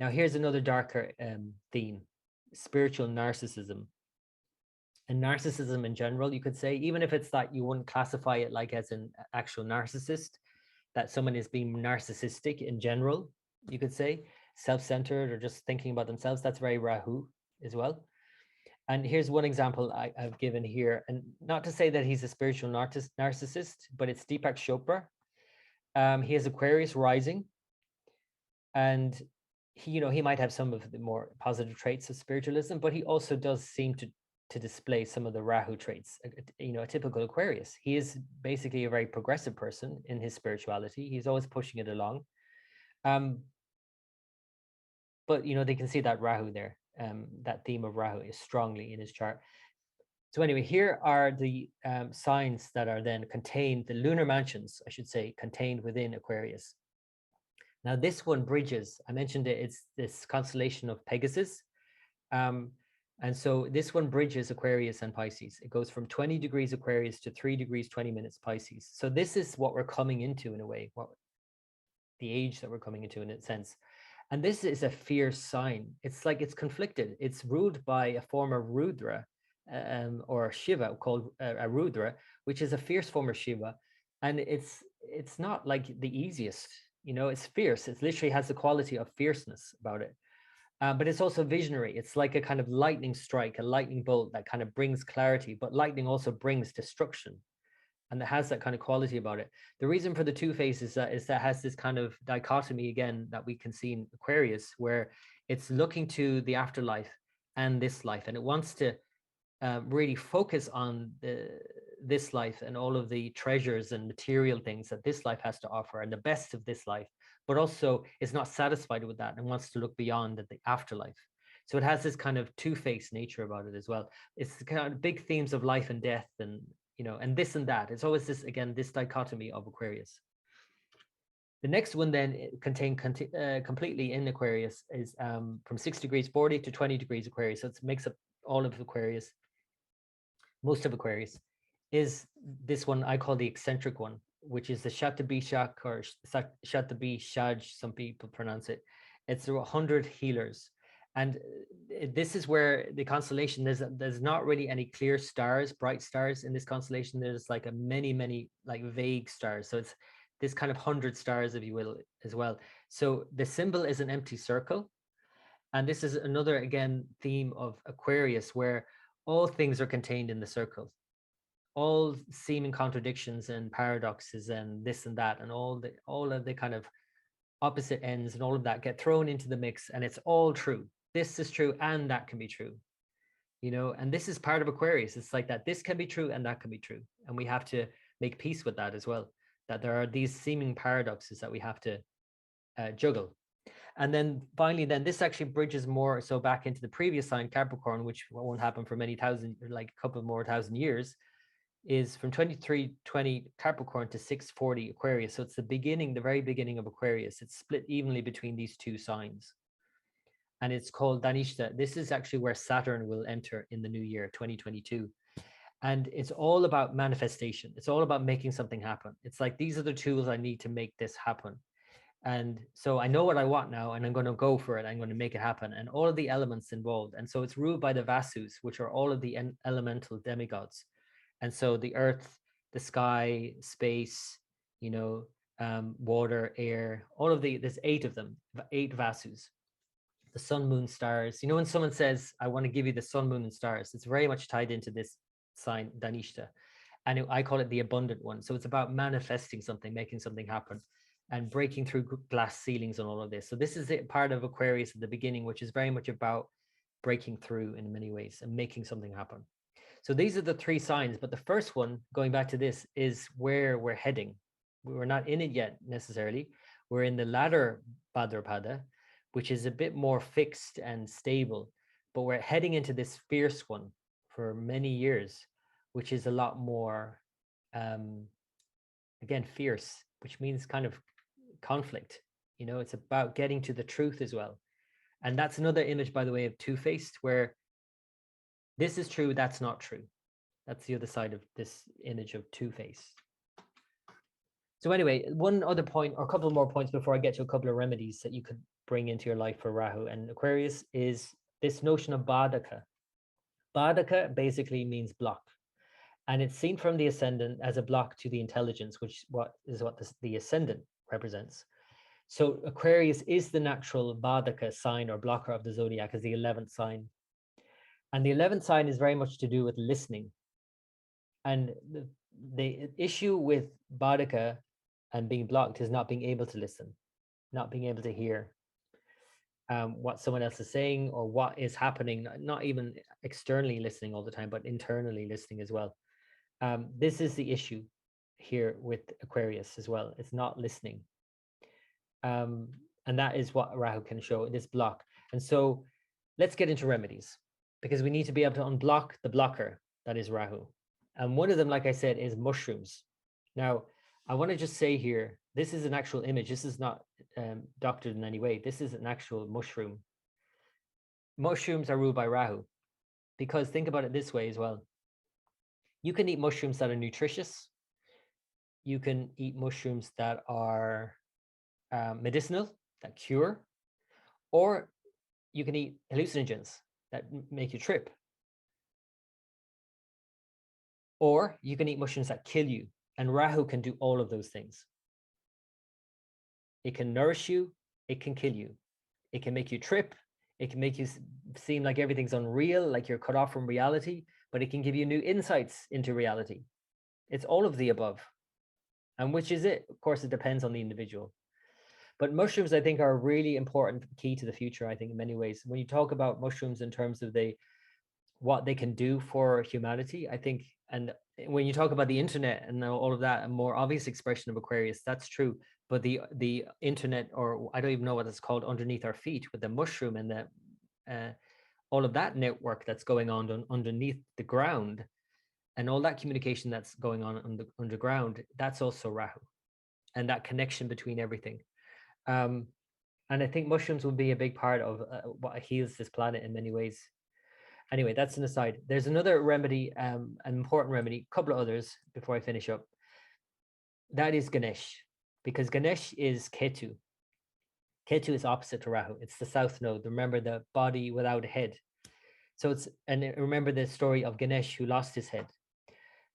Now, here's another darker theme, spiritual narcissism. And narcissism in general, you could say, even if it's that you wouldn't classify it like as an actual narcissist, that someone is being narcissistic in general, you could say, self-centered or just thinking about themselves, that's very Rahu as well. And here's one example I've given here, and not to say that he's a spiritual narcissist, but it's Deepak Chopra. He has Aquarius rising, and he might have some of the more positive traits of spiritualism, but he also does seem to display some of the Rahu traits, a typical Aquarius. He is basically a very progressive person in his spirituality. He's always pushing it along. But, they can see that Rahu there, that theme of Rahu is strongly in his chart. So anyway, here are the signs that are then contained, the lunar mansions, I should say, contained within Aquarius. Now, this one bridges, I mentioned it, it's this constellation of Pegasus. And so this one bridges Aquarius and Pisces. It goes from 20 degrees Aquarius to 3 degrees, 20 minutes Pisces. So this is what we're coming into in a way, the age that we're coming into in a sense. And this is a fierce sign. It's like it's conflicted. It's ruled by a form of Rudra or Shiva called a Rudra, which is a fierce form of Shiva. And it's not like the easiest You know, it's fierce. It literally has the quality of fierceness about it. But it's also visionary. It's like a kind of lightning strike, a lightning bolt that kind of brings clarity, but lightning also brings destruction. And it has that kind of quality about it. The reason for the two faces is that has this kind of dichotomy again that we can see in Aquarius, where it's looking to the afterlife and this life, and it wants to really focus on this life and all of the treasures and material things that this life has to offer and the best of this life, but also is not satisfied with that and wants to look beyond at the afterlife. So it has this kind of two-faced nature about it as well. It's the kind of big themes of life and death, and you know, and this and that. It's always this, again, this dichotomy of Aquarius. The next one then contained completely in Aquarius is from 6 degrees 40 to 20 degrees Aquarius. So it makes up all of Aquarius, most of Aquarius, is this one I call the eccentric one, which is the Shatabishak or Shatabishaj, some people pronounce it. It's 100 healers. And this is where the constellation, there's not really any clear stars, bright stars in this constellation. There's like a many like vague stars. So it's this kind of 100 stars, if you will, as well. So the symbol is an empty circle. And this is another, again, theme of Aquarius, where all things are contained in the circle. All seeming contradictions and paradoxes and this and that and all of the kind of opposite ends and all of that get thrown into the mix, and it's all true. This is true and that can be true, you know, and this is part of Aquarius. It's like that this can be true and that can be true, and we have to make peace with that as well, that there are these seeming paradoxes that we have to juggle. And then finally, then this actually bridges more so back into the previous sign, Capricorn, which won't happen for many thousand, like a couple more thousand years, is from 2320 Capricorn to 640 Aquarius. So it's the beginning, the very beginning of Aquarius. It's split evenly between these two signs. And it's called Danishta. This is actually where Saturn will enter in the new year, 2022. And it's all about manifestation. It's all about making something happen. It's like, these are the tools I need to make this happen. And so I know what I want now, and I'm going to go for it. I'm going to make it happen. And all of the elements involved. And so it's ruled by the Vasus, which are all of the elemental demigods. And so the earth, the sky, space, you know, water, air, all of there's 8 of them, 8 Vasus. The sun, moon, stars. You know, when someone says, I want to give you the sun, moon, and stars, it's very much tied into this sign, Danishta. And I call it the abundant one. So it's about manifesting something, making something happen, and breaking through glass ceilings and all of this. So this is part of Aquarius at the beginning, which is very much about breaking through in many ways and making something happen. So these are the 3 signs, but the first one, going back to this, is where we're heading. We're not in it yet necessarily. We're in the latter Bhadrapada, which is a bit more fixed and stable, but we're heading into this fierce one for many years, which is a lot more, again, fierce, which means kind of conflict. You know, it's about getting to the truth as well. And that's another image, by the way, of two-faced, where this is true, that's not true. That's the other side of this image of two-faced. So anyway, one other point, or a couple more points before I get to a couple of remedies that you could bring into your life for Rahu and Aquarius, is this notion of Badaka. Badaka basically means block. And it's seen from the ascendant as a block to the intelligence, which is what the ascendant represents. So Aquarius is the natural Badaka sign or blocker of the zodiac, as the 11th sign. And the 11th sign is very much to do with listening. And the issue with Badaka and being blocked is not being able to listen, not being able to hear what someone else is saying or what is happening, not even externally listening all the time, but internally listening as well. This is the issue here with Aquarius as well. It's not listening. And that is what Rahu can show, this block. And so let's get into remedies, because we need to be able to unblock the blocker that is Rahu. And one of them, like I said, is mushrooms. Now, I want to just say here, this is an actual image. This is not doctored in any way. This is an actual mushroom. Mushrooms are ruled by Rahu, because think about it this way as well. You can eat mushrooms that are nutritious. You can eat mushrooms that are medicinal, that cure, or you can eat hallucinogens that make you trip. Or you can eat mushrooms that kill you, and Rahu can do all of those things. It can nourish you, it can kill you. It can make you trip, it can make you seem like everything's unreal, like you're cut off from reality, but it can give you new insights into reality. It's all of the above. And which is it? Of course, it depends on the individual. But mushrooms, I think, are a really important key to the future, I think, in many ways. When you talk about mushrooms in terms of what they can do for humanity, I think, and when you talk about the internet and all of that, a more obvious expression of Aquarius, that's true. But the internet, or I don't even know what it's called, underneath our feet, with the mushroom and the all of that network that's going on underneath the ground, and all that communication that's going on the underground, that's also Rahu, and that connection between everything. And I think mushrooms will be a big part of what heals this planet in many ways. Anyway, that's an aside. There's another remedy, an important remedy, a couple of others before I finish up. That is Ganesh, because Ganesh is Ketu. Ketu is opposite to Rahu. It's the south node. Remember, the body without a head. So it's, and remember the story of Ganesh who lost his head.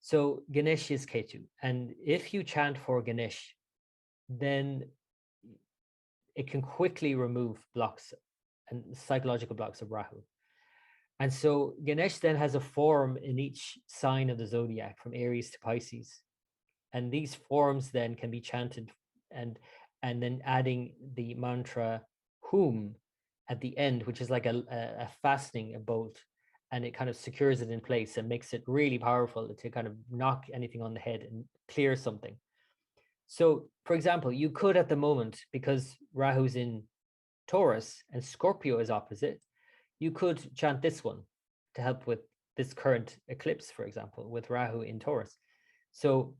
So Ganesh is Ketu. And if you chant for Ganesh, then it can quickly remove blocks and psychological blocks of Rahu. And so Ganesh then has a form in each sign of the zodiac, from Aries to Pisces. And these forms then can be chanted, and then adding the mantra Hum at the end, which is like a fastening, a bolt, and it kind of secures it in place and makes it really powerful to kind of knock anything on the head and clear something. So, for example, you could at the moment, because Rahu's in Taurus and Scorpio is opposite, you could chant this one to help with this current eclipse, for example, with Rahu in Taurus. So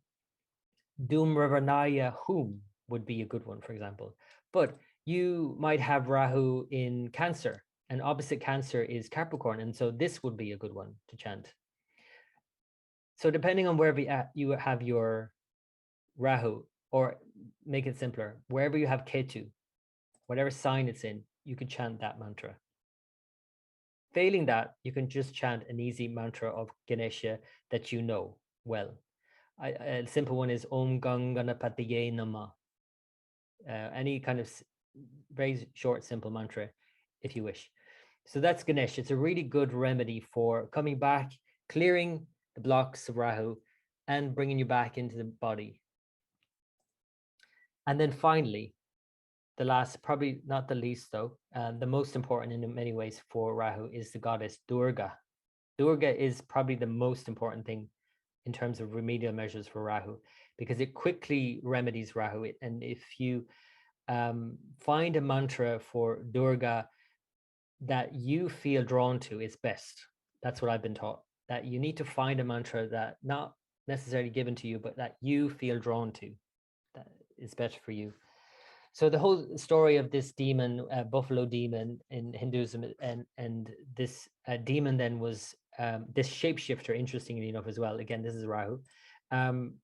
Dum Ravanaya Hum would be a good one, for example. But you might have Rahu in Cancer, and opposite Cancer is Capricorn, and so this would be a good one to chant. So depending on wherever you have your Rahu, or make it simpler, wherever you have Ketu, whatever sign it's in, you could chant that mantra. Failing that, you can just chant an easy mantra of Ganesha that you know well. A simple one is Om Ganganapatiye Nama. Any kind of very short, simple mantra, if you wish. So that's Ganesh. It's a really good remedy for coming back, clearing the blocks of Rahu, and bringing you back into the body. And then finally, the last, probably not the least though, the most important in many ways for Rahu is the goddess Durga. Durga is probably the most important thing in terms of remedial measures for Rahu, because it quickly remedies Rahu. And if you find a mantra for Durga that you feel drawn to, it's best. That's what I've been taught, that you need to find a mantra that not necessarily given to you, but that you feel drawn to, that is better for you. So the whole story of this demon, buffalo demon in Hinduism, and this demon then was this shapeshifter, interestingly enough as well. Again, this is Rahu, and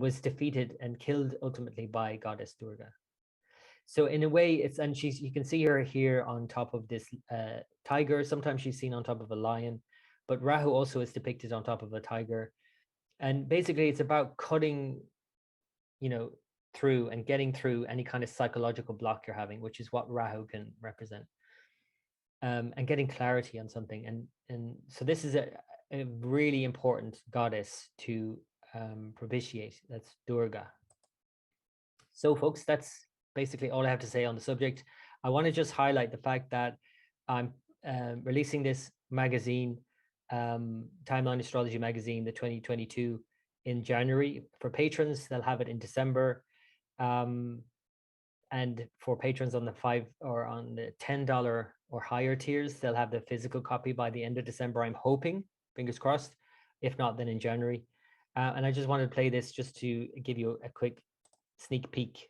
was defeated and killed ultimately by Goddess Durga. So in a way, it's, and you can see her here on top of this tiger. Sometimes she's seen on top of a lion, but Rahu also is depicted on top of a tiger. And basically, it's about cutting, through and getting through any kind of psychological block you're having, which is what Rahu can represent, and getting clarity on something. And so this is a really important goddess to propitiate. That's Durga. So folks, that's basically all I have to say on the subject. I want to just highlight the fact that I'm releasing this magazine, Timeline Astrology magazine, the 2022, in January. For patrons, they'll have it in December. And for patrons on the $5 or on the $10 or higher tiers, they'll have the physical copy by the end of December, I'm hoping, fingers crossed. If not, then in January. And I just wanted to play this just to give you a quick sneak peek.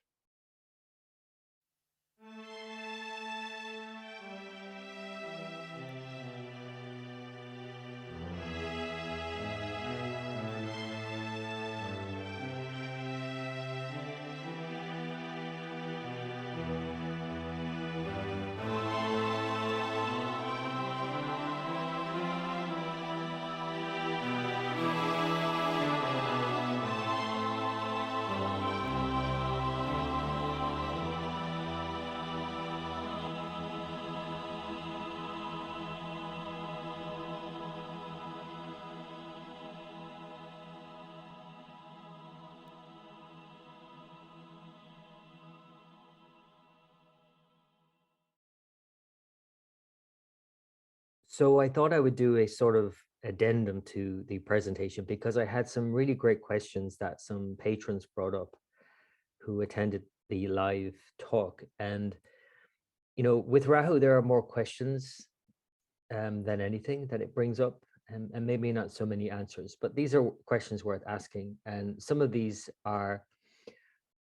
So I thought I would do a sort of addendum to the presentation because I had some really great questions that some patrons brought up who attended the live talk. And, with Rahu, there are more questions than anything that it brings up, and maybe not so many answers, but these are questions worth asking. And some of these are,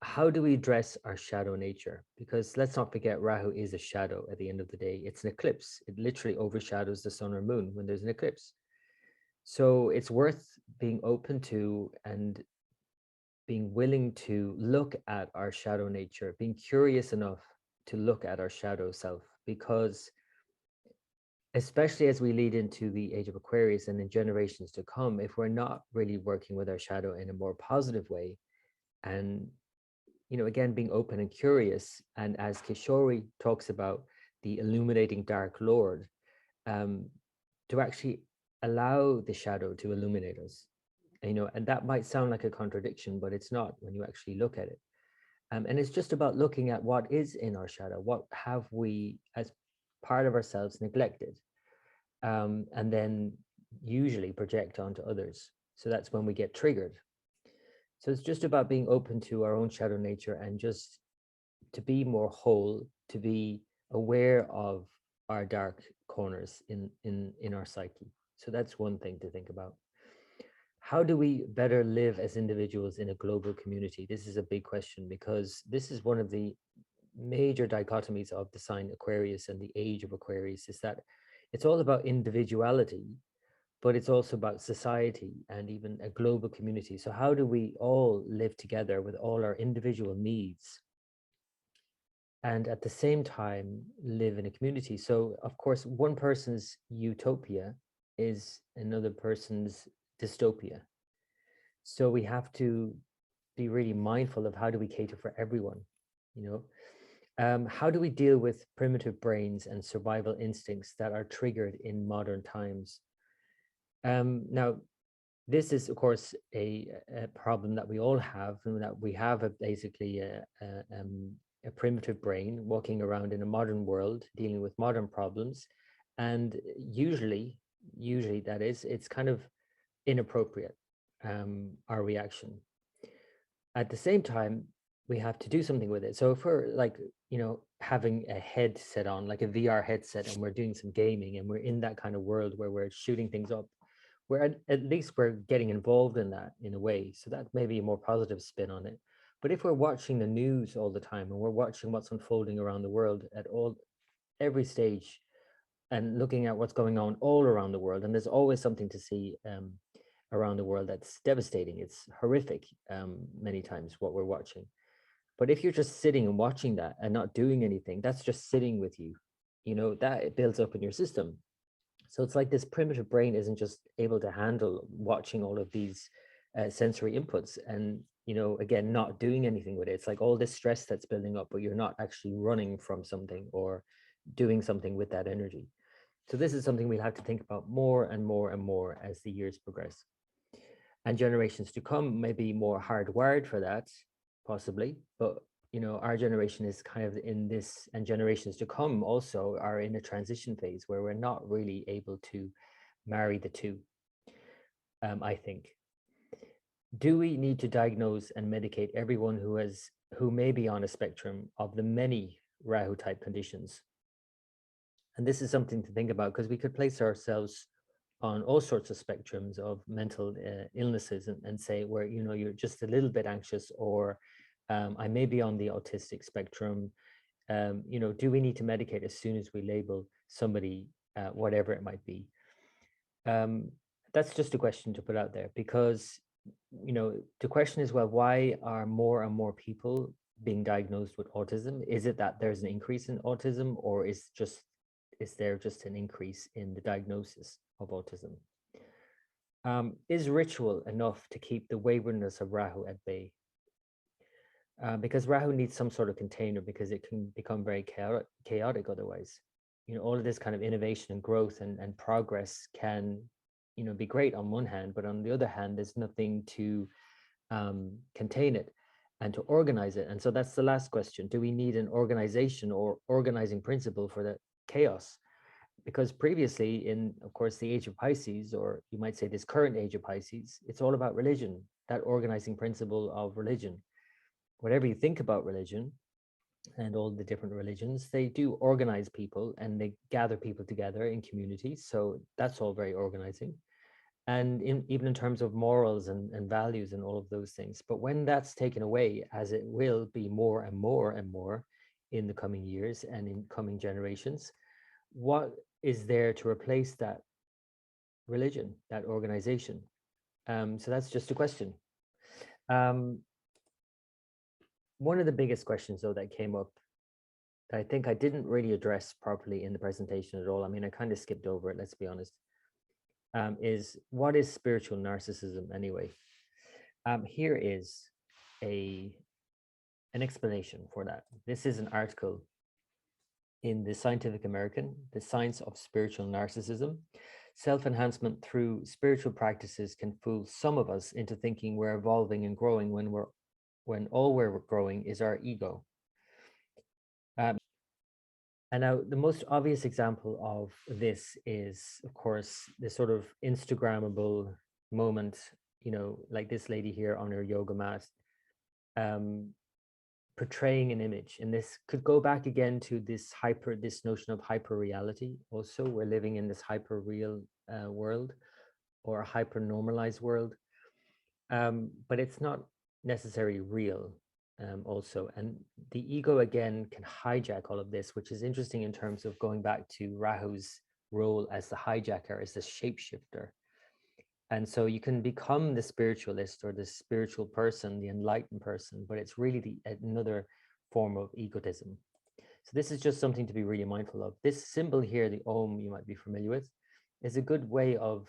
how do we address our shadow nature? Because let's not forget, Rahu is a shadow at the end of the day. It's an eclipse. It literally overshadows the sun or moon when there's an eclipse. So it's worth being open to and being willing to look at our shadow nature, being curious enough to look at our shadow self, because especially as we lead into the age of Aquarius and in generations to come, if we're not really working with our shadow in a more positive way, and again, being open and curious, and as Kishori talks about the illuminating dark lord, to actually allow the shadow to illuminate us. And that might sound like a contradiction, but it's not when you actually look at it. And it's just about looking at what is in our shadow, what have we as part of ourselves neglected, and then usually project onto others. So that's when we get triggered. So it's just about being open to our own shadow nature and just to be more whole, to be aware of our dark corners in our psyche. So that's one thing to think about. How do we better live as individuals in a global community? This is a big question because this is one of the major dichotomies of the sign Aquarius and the age of Aquarius, is that it's all about individuality, but it's also about society and even a global community. So how do we all live together with all our individual needs and at the same time live in a community? So of course, one person's utopia is another person's dystopia. So we have to be really mindful of how do we cater for everyone, how do we deal with primitive brains and survival instincts that are triggered in modern times? Now, this is, of course, a problem that we all have, and that we have basically a primitive brain walking around in a modern world, dealing with modern problems. And usually that is, it's kind of inappropriate, our reaction. At the same time, we have to do something with it. So if we're like, having a headset on, like a VR headset, and we're doing some gaming and we're in that kind of world where we're shooting things up, we're at least we're getting involved in that in a way. So that may be a more positive spin on it. But if we're watching the news all the time and we're watching what's unfolding around the world at every stage, and looking at what's going on all around the world, and there's always something to see around the world that's devastating. It's horrific, many times, what we're watching. But if you're just sitting and watching that and not doing anything, that's just sitting with you, that it builds up in your system. So it's like this primitive brain isn't just able to handle watching all of these sensory inputs and, again, not doing anything with it. It's like all this stress that's building up, but you're not actually running from something or doing something with that energy. So this is something we'll have to think about more and more and more as the years progress. And generations to come may be more hardwired for that, possibly, but our generation is kind of in this, and generations to come also are in a transition phase where we're not really able to marry the two, I think. Do we need to diagnose and medicate everyone who may be on a spectrum of the many Rahu type conditions? And this is something to think about, because we could place ourselves on all sorts of spectrums of mental illnesses and say, where you're just a little bit anxious, or I may be on the autistic spectrum. Do we need to medicate as soon as we label somebody, whatever it might be? That's just a question to put out there, because the question is, well, why are more and more people being diagnosed with autism? Is it that there's an increase in autism, or is there just an increase in the diagnosis of autism? Is ritual enough to keep the waywardness of Rahu at bay? Because Rahu needs some sort of container, because it can become very chaotic otherwise. All of this kind of innovation and growth and progress can, be great on one hand, but on the other hand, there's nothing to contain it and to organize it. And so that's the last question. Do we need an organization or organizing principle for the chaos? Because previously in, of course, the age of Pisces, or you might say this current age of Pisces, it's all about religion, that organizing principle of religion. Whatever you think about religion and all the different religions, they do organize people and they gather people together in communities. So that's all very organizing. And even in terms of morals and values and all of those things. But when that's taken away, as it will be more and more and more in the coming years and in coming generations, what is there to replace that religion, that organization? So that's just a question. One of the biggest questions, though, that came up that I think I didn't really address properly in the presentation at all, I mean, I kind of skipped over it, let's be honest, is what is spiritual narcissism anyway? Here is an explanation for that. This is an article in the Scientific American, The Science of Spiritual Narcissism. Self-enhancement through spiritual practices can fool some of us into thinking we're evolving and growing when all we're growing is our ego. And now the most obvious example of this is, of course, this sort of Instagrammable moment, you know, like this lady here on her yoga mat, portraying an image. And this could go back again to this notion of hyperreality. Also, we're living in this hyper-real world or a hyper-normalized world, but it's not necessarily real. Also, and the ego again can hijack all of this, which is interesting in terms of going back to Rahu's role as the hijacker, as the shapeshifter. And so you can become the spiritualist or the spiritual person, the enlightened person, but it's really another form of egotism. So this is just something to be really mindful of. This symbol here, the Om, you might be familiar with, is a good way of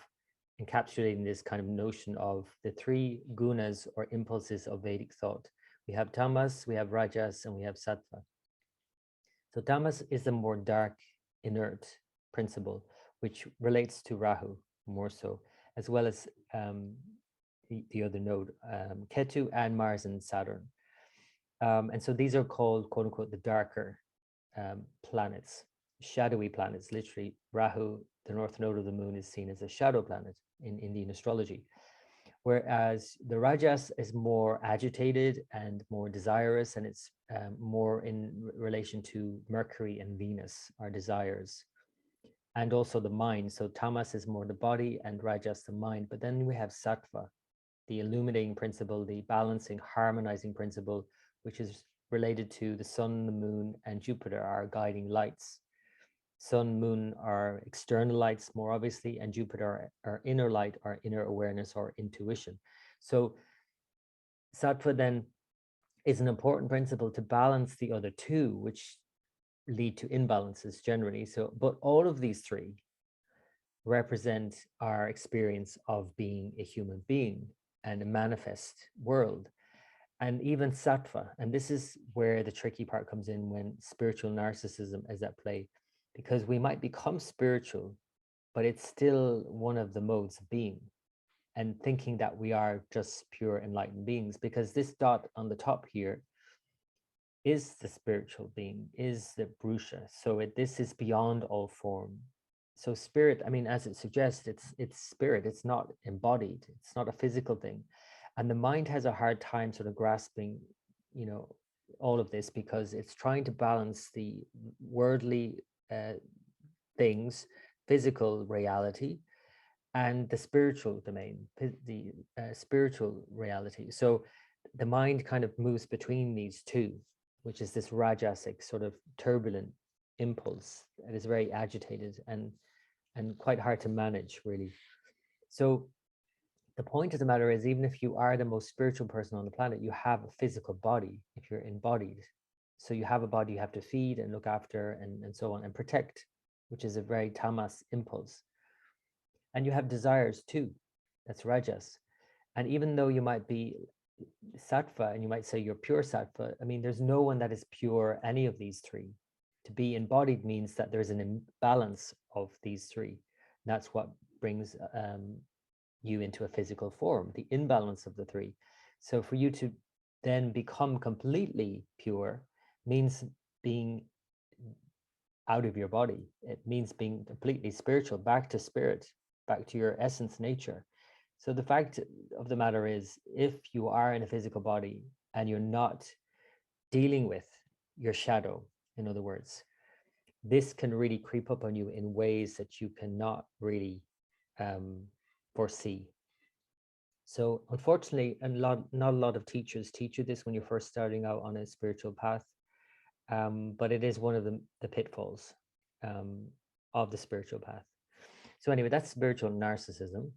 encapsulating this kind of notion of the three gunas or impulses of Vedic thought. We have tamas, we have rajas, and we have sattva. So tamas is the more dark, inert principle, which relates to Rahu more so, as well as the other node, Ketu and Mars and Saturn. And so these are called, quote unquote, the darker planets, shadowy planets. Literally, Rahu, the north node of the moon, is seen as a shadow planet in Indian astrology. Whereas the Rajas is more agitated and more desirous, and it's more in relation to Mercury and Venus, our desires, and also the mind. So Tamas is more the body and Rajas the mind. But then we have Sattva, the illuminating principle, the balancing, harmonizing principle, which is related to the sun, the moon, and Jupiter, our guiding lights. Sun, moon are external lights, more obviously, and Jupiter are inner light, our inner awareness or intuition. So Sattva then is an important principle to balance the other two, which lead to imbalances generally. So, but all of these three represent our experience of being a human being and a manifest world. And even Sattva, and this is where the tricky part comes in when spiritual narcissism is at play, because we might become spiritual, but it's still one of the modes of being, and thinking that we are just pure enlightened beings, because this dot on the top here is the spiritual being, is the Brusha. So this is beyond all form. So spirit, I mean, as it suggests, it's spirit, it's not embodied, it's not a physical thing. And the mind has a hard time sort of grasping, you know, all of this, because it's trying to balance the worldly things, physical reality, and the spiritual domain, the spiritual reality. So the mind kind of moves between these two, which is this rajasic sort of turbulent impulse that is very agitated and quite hard to manage, really. So the point of the matter is, even if you are the most spiritual person on the planet, you have a physical body if you're embodied. So you have a body you have to feed and look after and so on and protect, which is a very tamas impulse. And you have desires too, that's rajas. And even though you might be sattva and you might say you're pure sattva, I mean, there's no one that is pure any of these three. To be embodied means that there's an imbalance of these three. And that's what brings you into a physical form, the imbalance of the three. So for you to then become completely pure means being out of your body. It means being completely spiritual, back to spirit, back to your essence nature. So the fact of the matter is, if you are in a physical body and you're not dealing with your shadow, in other words, this can really creep up on you in ways that you cannot really foresee. So unfortunately, not a lot of teachers teach you this when you're first starting out on a spiritual path, but it is one of the pitfalls of the spiritual path. So anyway, that's spiritual narcissism.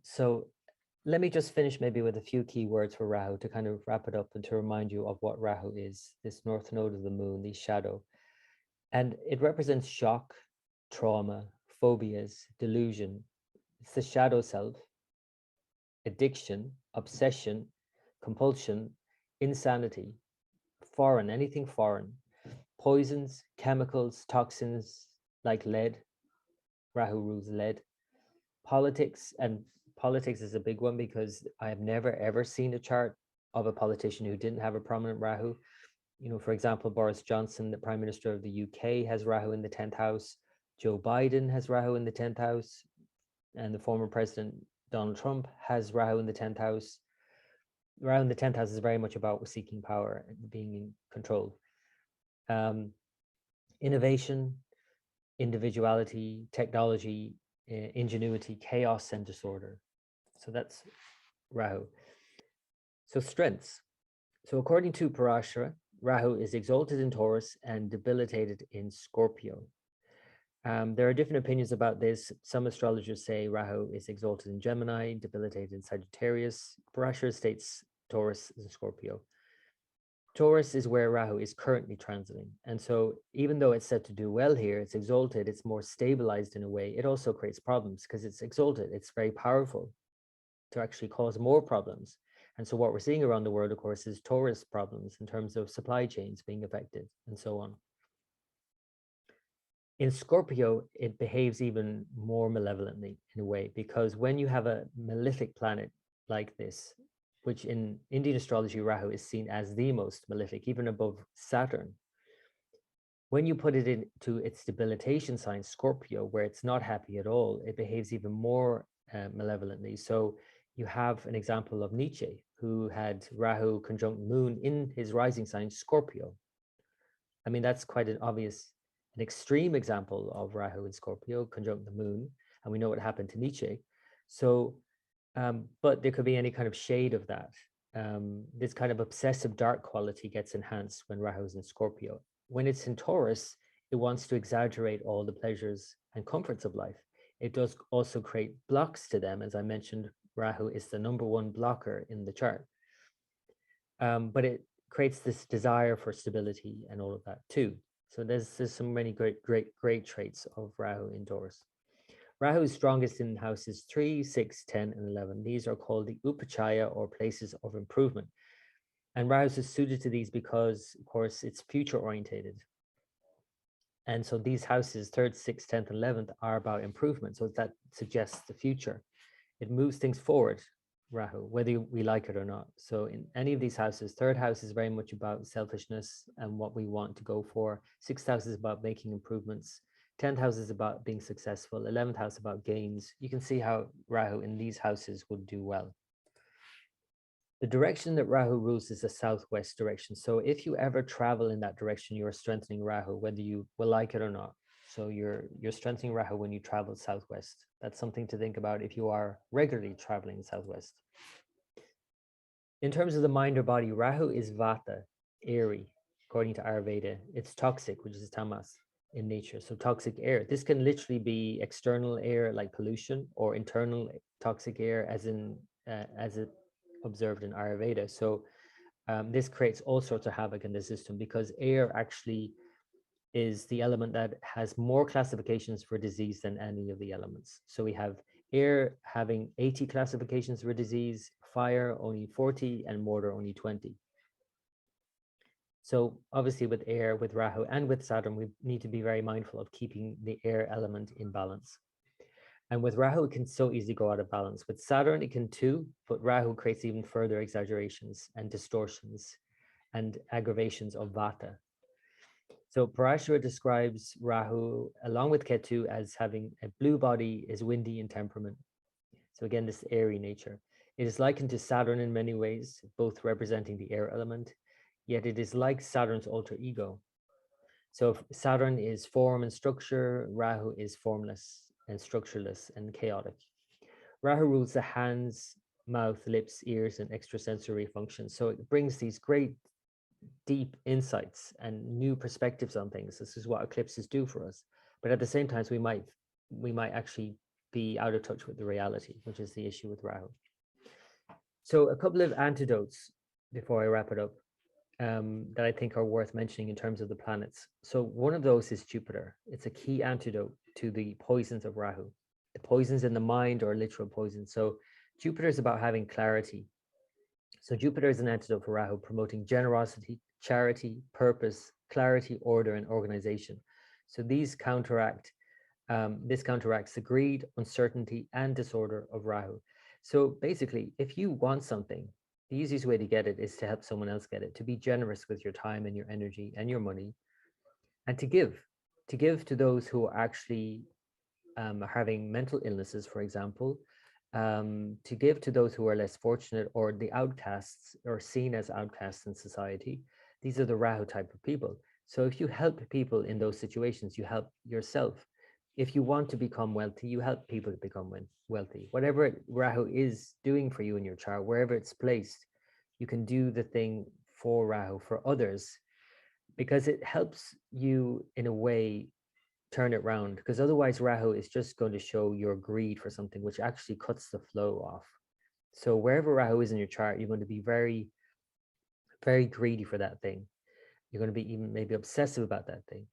So let me just finish maybe with a few key words for Rahu to kind of wrap it up and to remind you of what Rahu is, this north node of the moon, the shadow. And it represents shock, trauma, phobias, delusion. It's the shadow self, addiction, obsession, compulsion, insanity, foreign, anything foreign, poisons, chemicals, toxins like lead. Rahu rules lead. Politics, and politics is a big one because I have never ever seen a chart of a politician who didn't have a prominent Rahu. You know, for example, Boris Johnson, the Prime Minister of the UK, has Rahu in the 10th house. Joe Biden has Rahu in the 10th house. And the former President Donald Trump has Rahu in the 10th house. Rahu in the 10th house is very much about seeking power and being in control. Innovation, individuality, technology, ingenuity, chaos, and disorder. So that's Rahu. So strengths. So according to Parashara, Rahu is exalted in Taurus and debilitated in Scorpio. There are different opinions about this. Some astrologers say Rahu is exalted in Gemini, debilitated in Sagittarius. Parashara states Taurus and Scorpio. Taurus is where Rahu is currently transiting. And so even though it's said to do well here, it's exalted, it's more stabilized in a way. It also creates problems because it's exalted. It's very powerful to actually cause more problems. And so what we're seeing around the world, of course, is Taurus problems in terms of supply chains being affected and so on. In Scorpio, it behaves even more malevolently in a way, because when you have a malefic planet like this, which in Indian astrology, Rahu is seen as the most malefic, even above Saturn. When you put it into its debilitation sign, Scorpio, where it's not happy at all, it behaves even more malevolently. So you have an example of Nietzsche, who had Rahu conjunct Moon in his rising sign, Scorpio. I mean, that's quite an obvious, an extreme example of Rahu in Scorpio conjunct the Moon, and we know what happened to Nietzsche. So but there could be any kind of shade of that. This kind of obsessive dark quality gets enhanced when Rahu is in Scorpio. When it's in Taurus, it wants to exaggerate all the pleasures and comforts of life. It does also create blocks to them. As I mentioned, Rahu is the #1 blocker in the chart. But it creates this desire for stability and all of that too. So there's some many great traits of Rahu in Taurus. Rahu is strongest in houses 3, 6, 10, and 11. These are called the Upachaya, or places of improvement. And Rahu is suited to these because, of course, it's future orientated. And so these houses, 3rd, 6th, 10th, and 11th, are about improvement. So that suggests the future. It moves things forward, Rahu, whether we like it or not. So in any of these houses, 3rd house is very much about selfishness and what we want to go for. 6th house is about making improvements. 10th house is about being successful. 11th house about gains. You can see how Rahu in these houses would do well. The direction that Rahu rules is the southwest direction. So if you ever travel in that direction, you're strengthening Rahu, whether you will like it or not. So you're strengthening Rahu when you travel southwest. That's something to think about if you are regularly traveling southwest. In terms of the mind or body, Rahu is Vata, airy, according to Ayurveda. It's toxic, which is tamas in nature. So toxic air. This can literally be external air like pollution, or internal toxic air as it observed in Ayurveda. So this creates all sorts of havoc in the system, because air actually is the element that has more classifications for disease than any of the elements. So we have air having 80 classifications for disease, fire only 40, and water only 20. So obviously with air, with Rahu, and with Saturn, we need to be very mindful of keeping the air element in balance. And with Rahu, it can so easily go out of balance. With Saturn, it can too, but Rahu creates even further exaggerations and distortions and aggravations of Vata. So Parashara describes Rahu along with Ketu as having a blue body, is windy in temperament. So again, this airy nature. It is likened to Saturn in many ways, both representing the air element, yet it is like Saturn's alter ego. So if Saturn is form and structure, Rahu is formless and structureless and chaotic. Rahu rules the hands, mouth, lips, ears, and extrasensory functions. So it brings these great deep insights and new perspectives on things. This is what eclipses do for us. But at the same time, we might actually be out of touch with the reality, which is the issue with Rahu. So a couple of antidotes before I wrap it up that I think are worth mentioning in terms of the planets. So one of those is Jupiter. It's a key antidote to the poisons of Rahu, the poisons in the mind or literal poison. So Jupiter is about having clarity. So Jupiter is an antidote for Rahu, promoting generosity, charity, purpose, clarity, order, and organization. So these this counteracts the greed, uncertainty, and disorder of Rahu. So basically, if you want something, the easiest way to get it is to help someone else get it, to be generous with your time and your energy and your money, and to give to those who are actually having mental illnesses, for example, to give to those who are less fortunate or the outcasts or seen as outcasts in society. These are the Rahu type of people. So if you help people in those situations, you help yourself. If you want to become wealthy, you help people to become wealthy. Whatever Rahu is doing for you in your chart, wherever it's placed, you can do the thing for Rahu, for others, because it helps you in a way turn it around, because otherwise Rahu is just going to show your greed for something, which actually cuts the flow off. So wherever Rahu is in your chart, you're going to be very, very greedy for that thing. You're going to be even maybe obsessive about that thing.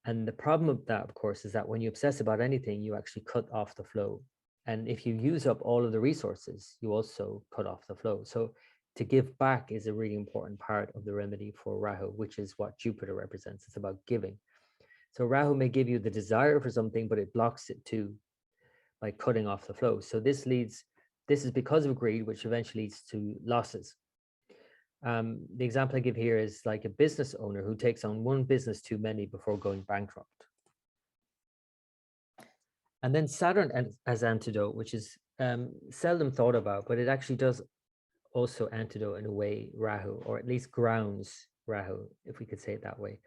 And the problem of that, of course, is that when you obsess about anything, you actually cut off the flow. And if you use up all of the resources, you also cut off the flow. So to give back is a really important part of the remedy for Rahu, which is what Jupiter represents. It's about giving. So Rahu may give you the desire for something, but it blocks it too by cutting off the flow. So this is because of greed, which eventually leads to losses. The example I give here is like a business owner who takes on one business too many before going bankrupt. And then Saturn as antidote, which is seldom thought about, but it actually does also antidote in a way Rahu, or at least grounds Rahu, if we could say it that way.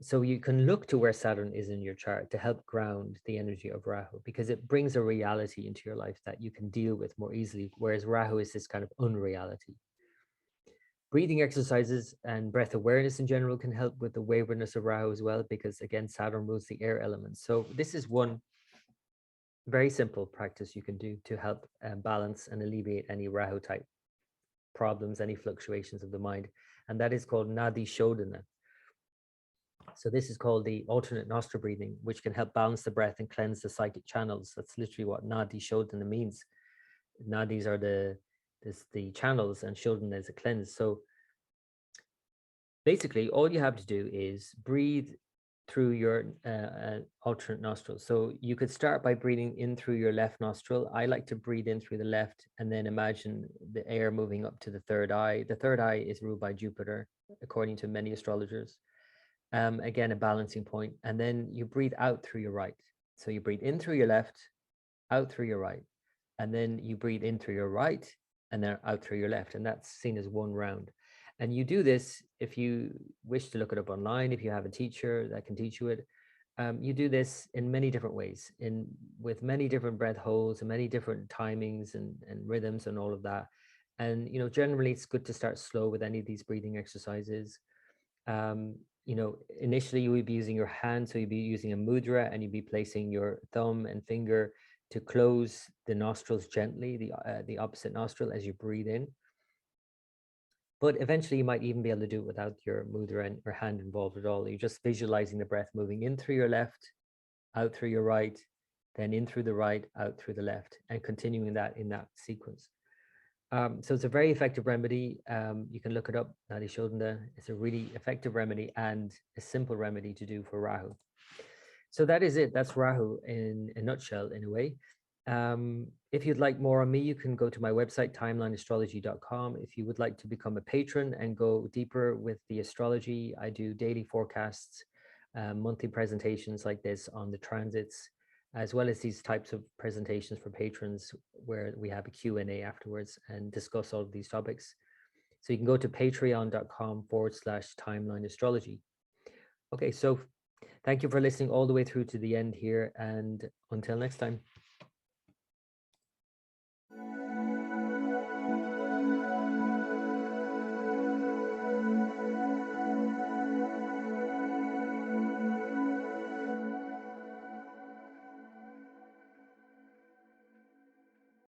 So you can look to where Saturn is in your chart to help ground the energy of Rahu, because it brings a reality into your life that you can deal with more easily, whereas Rahu is this kind of unreality. Breathing exercises and breath awareness in general can help with the waywardness of Rahu as well, because again, Saturn rules the air element. So this is one very simple practice you can do to help balance and alleviate any Rahu type problems, any fluctuations of the mind. And that is called Nadi Shodhana. So this is called the alternate nostril breathing, which can help balance the breath and cleanse the psychic channels. That's literally what Nadi Shodhana means. Nadis are the channels, and Shodhana is a cleanse. So basically, all you have to do is breathe through your alternate nostrils. So you could start by breathing in through your left nostril. I like to breathe in through the left and then imagine the air moving up to the third eye. The third eye is ruled by Jupiter, according to many astrologers. Again, a balancing point. And then you breathe out through your right. So you breathe in through your left, out through your right. And then you breathe in through your right and then out through your left. And that's seen as one round. And you do this if you wish to look it up online, if you have a teacher that can teach you it. You do this in many different ways, with many different breath holds and many different timings and rhythms and all of that. And, generally it's good to start slow with any of these breathing exercises. Initially you would be using your hand, so you'd be using a mudra, and you'd be placing your thumb and finger to close the nostrils gently, the opposite nostril as you breathe in. But eventually you might even be able to do it without your mudra and your hand involved at all. You're just visualizing the breath moving in through your left, out through your right, then in through the right, out through the left, and continuing that in that sequence. So it's a very effective remedy. You can look it up, Nadi Shodhana. It's a really effective remedy and a simple remedy to do for Rahu. So that is it. That's Rahu in a nutshell, in a way. If you'd like more on me, you can go to my website, timelineastrology.com. If you would like to become a patron and go deeper with the astrology, I do daily forecasts, monthly presentations like this on the transits, as well as these types of presentations for patrons where we have a Q&A afterwards and discuss all of these topics. So you can go to patreon.com/timelineastrology. Okay, so thank you for listening all the way through to the end here, and until next time.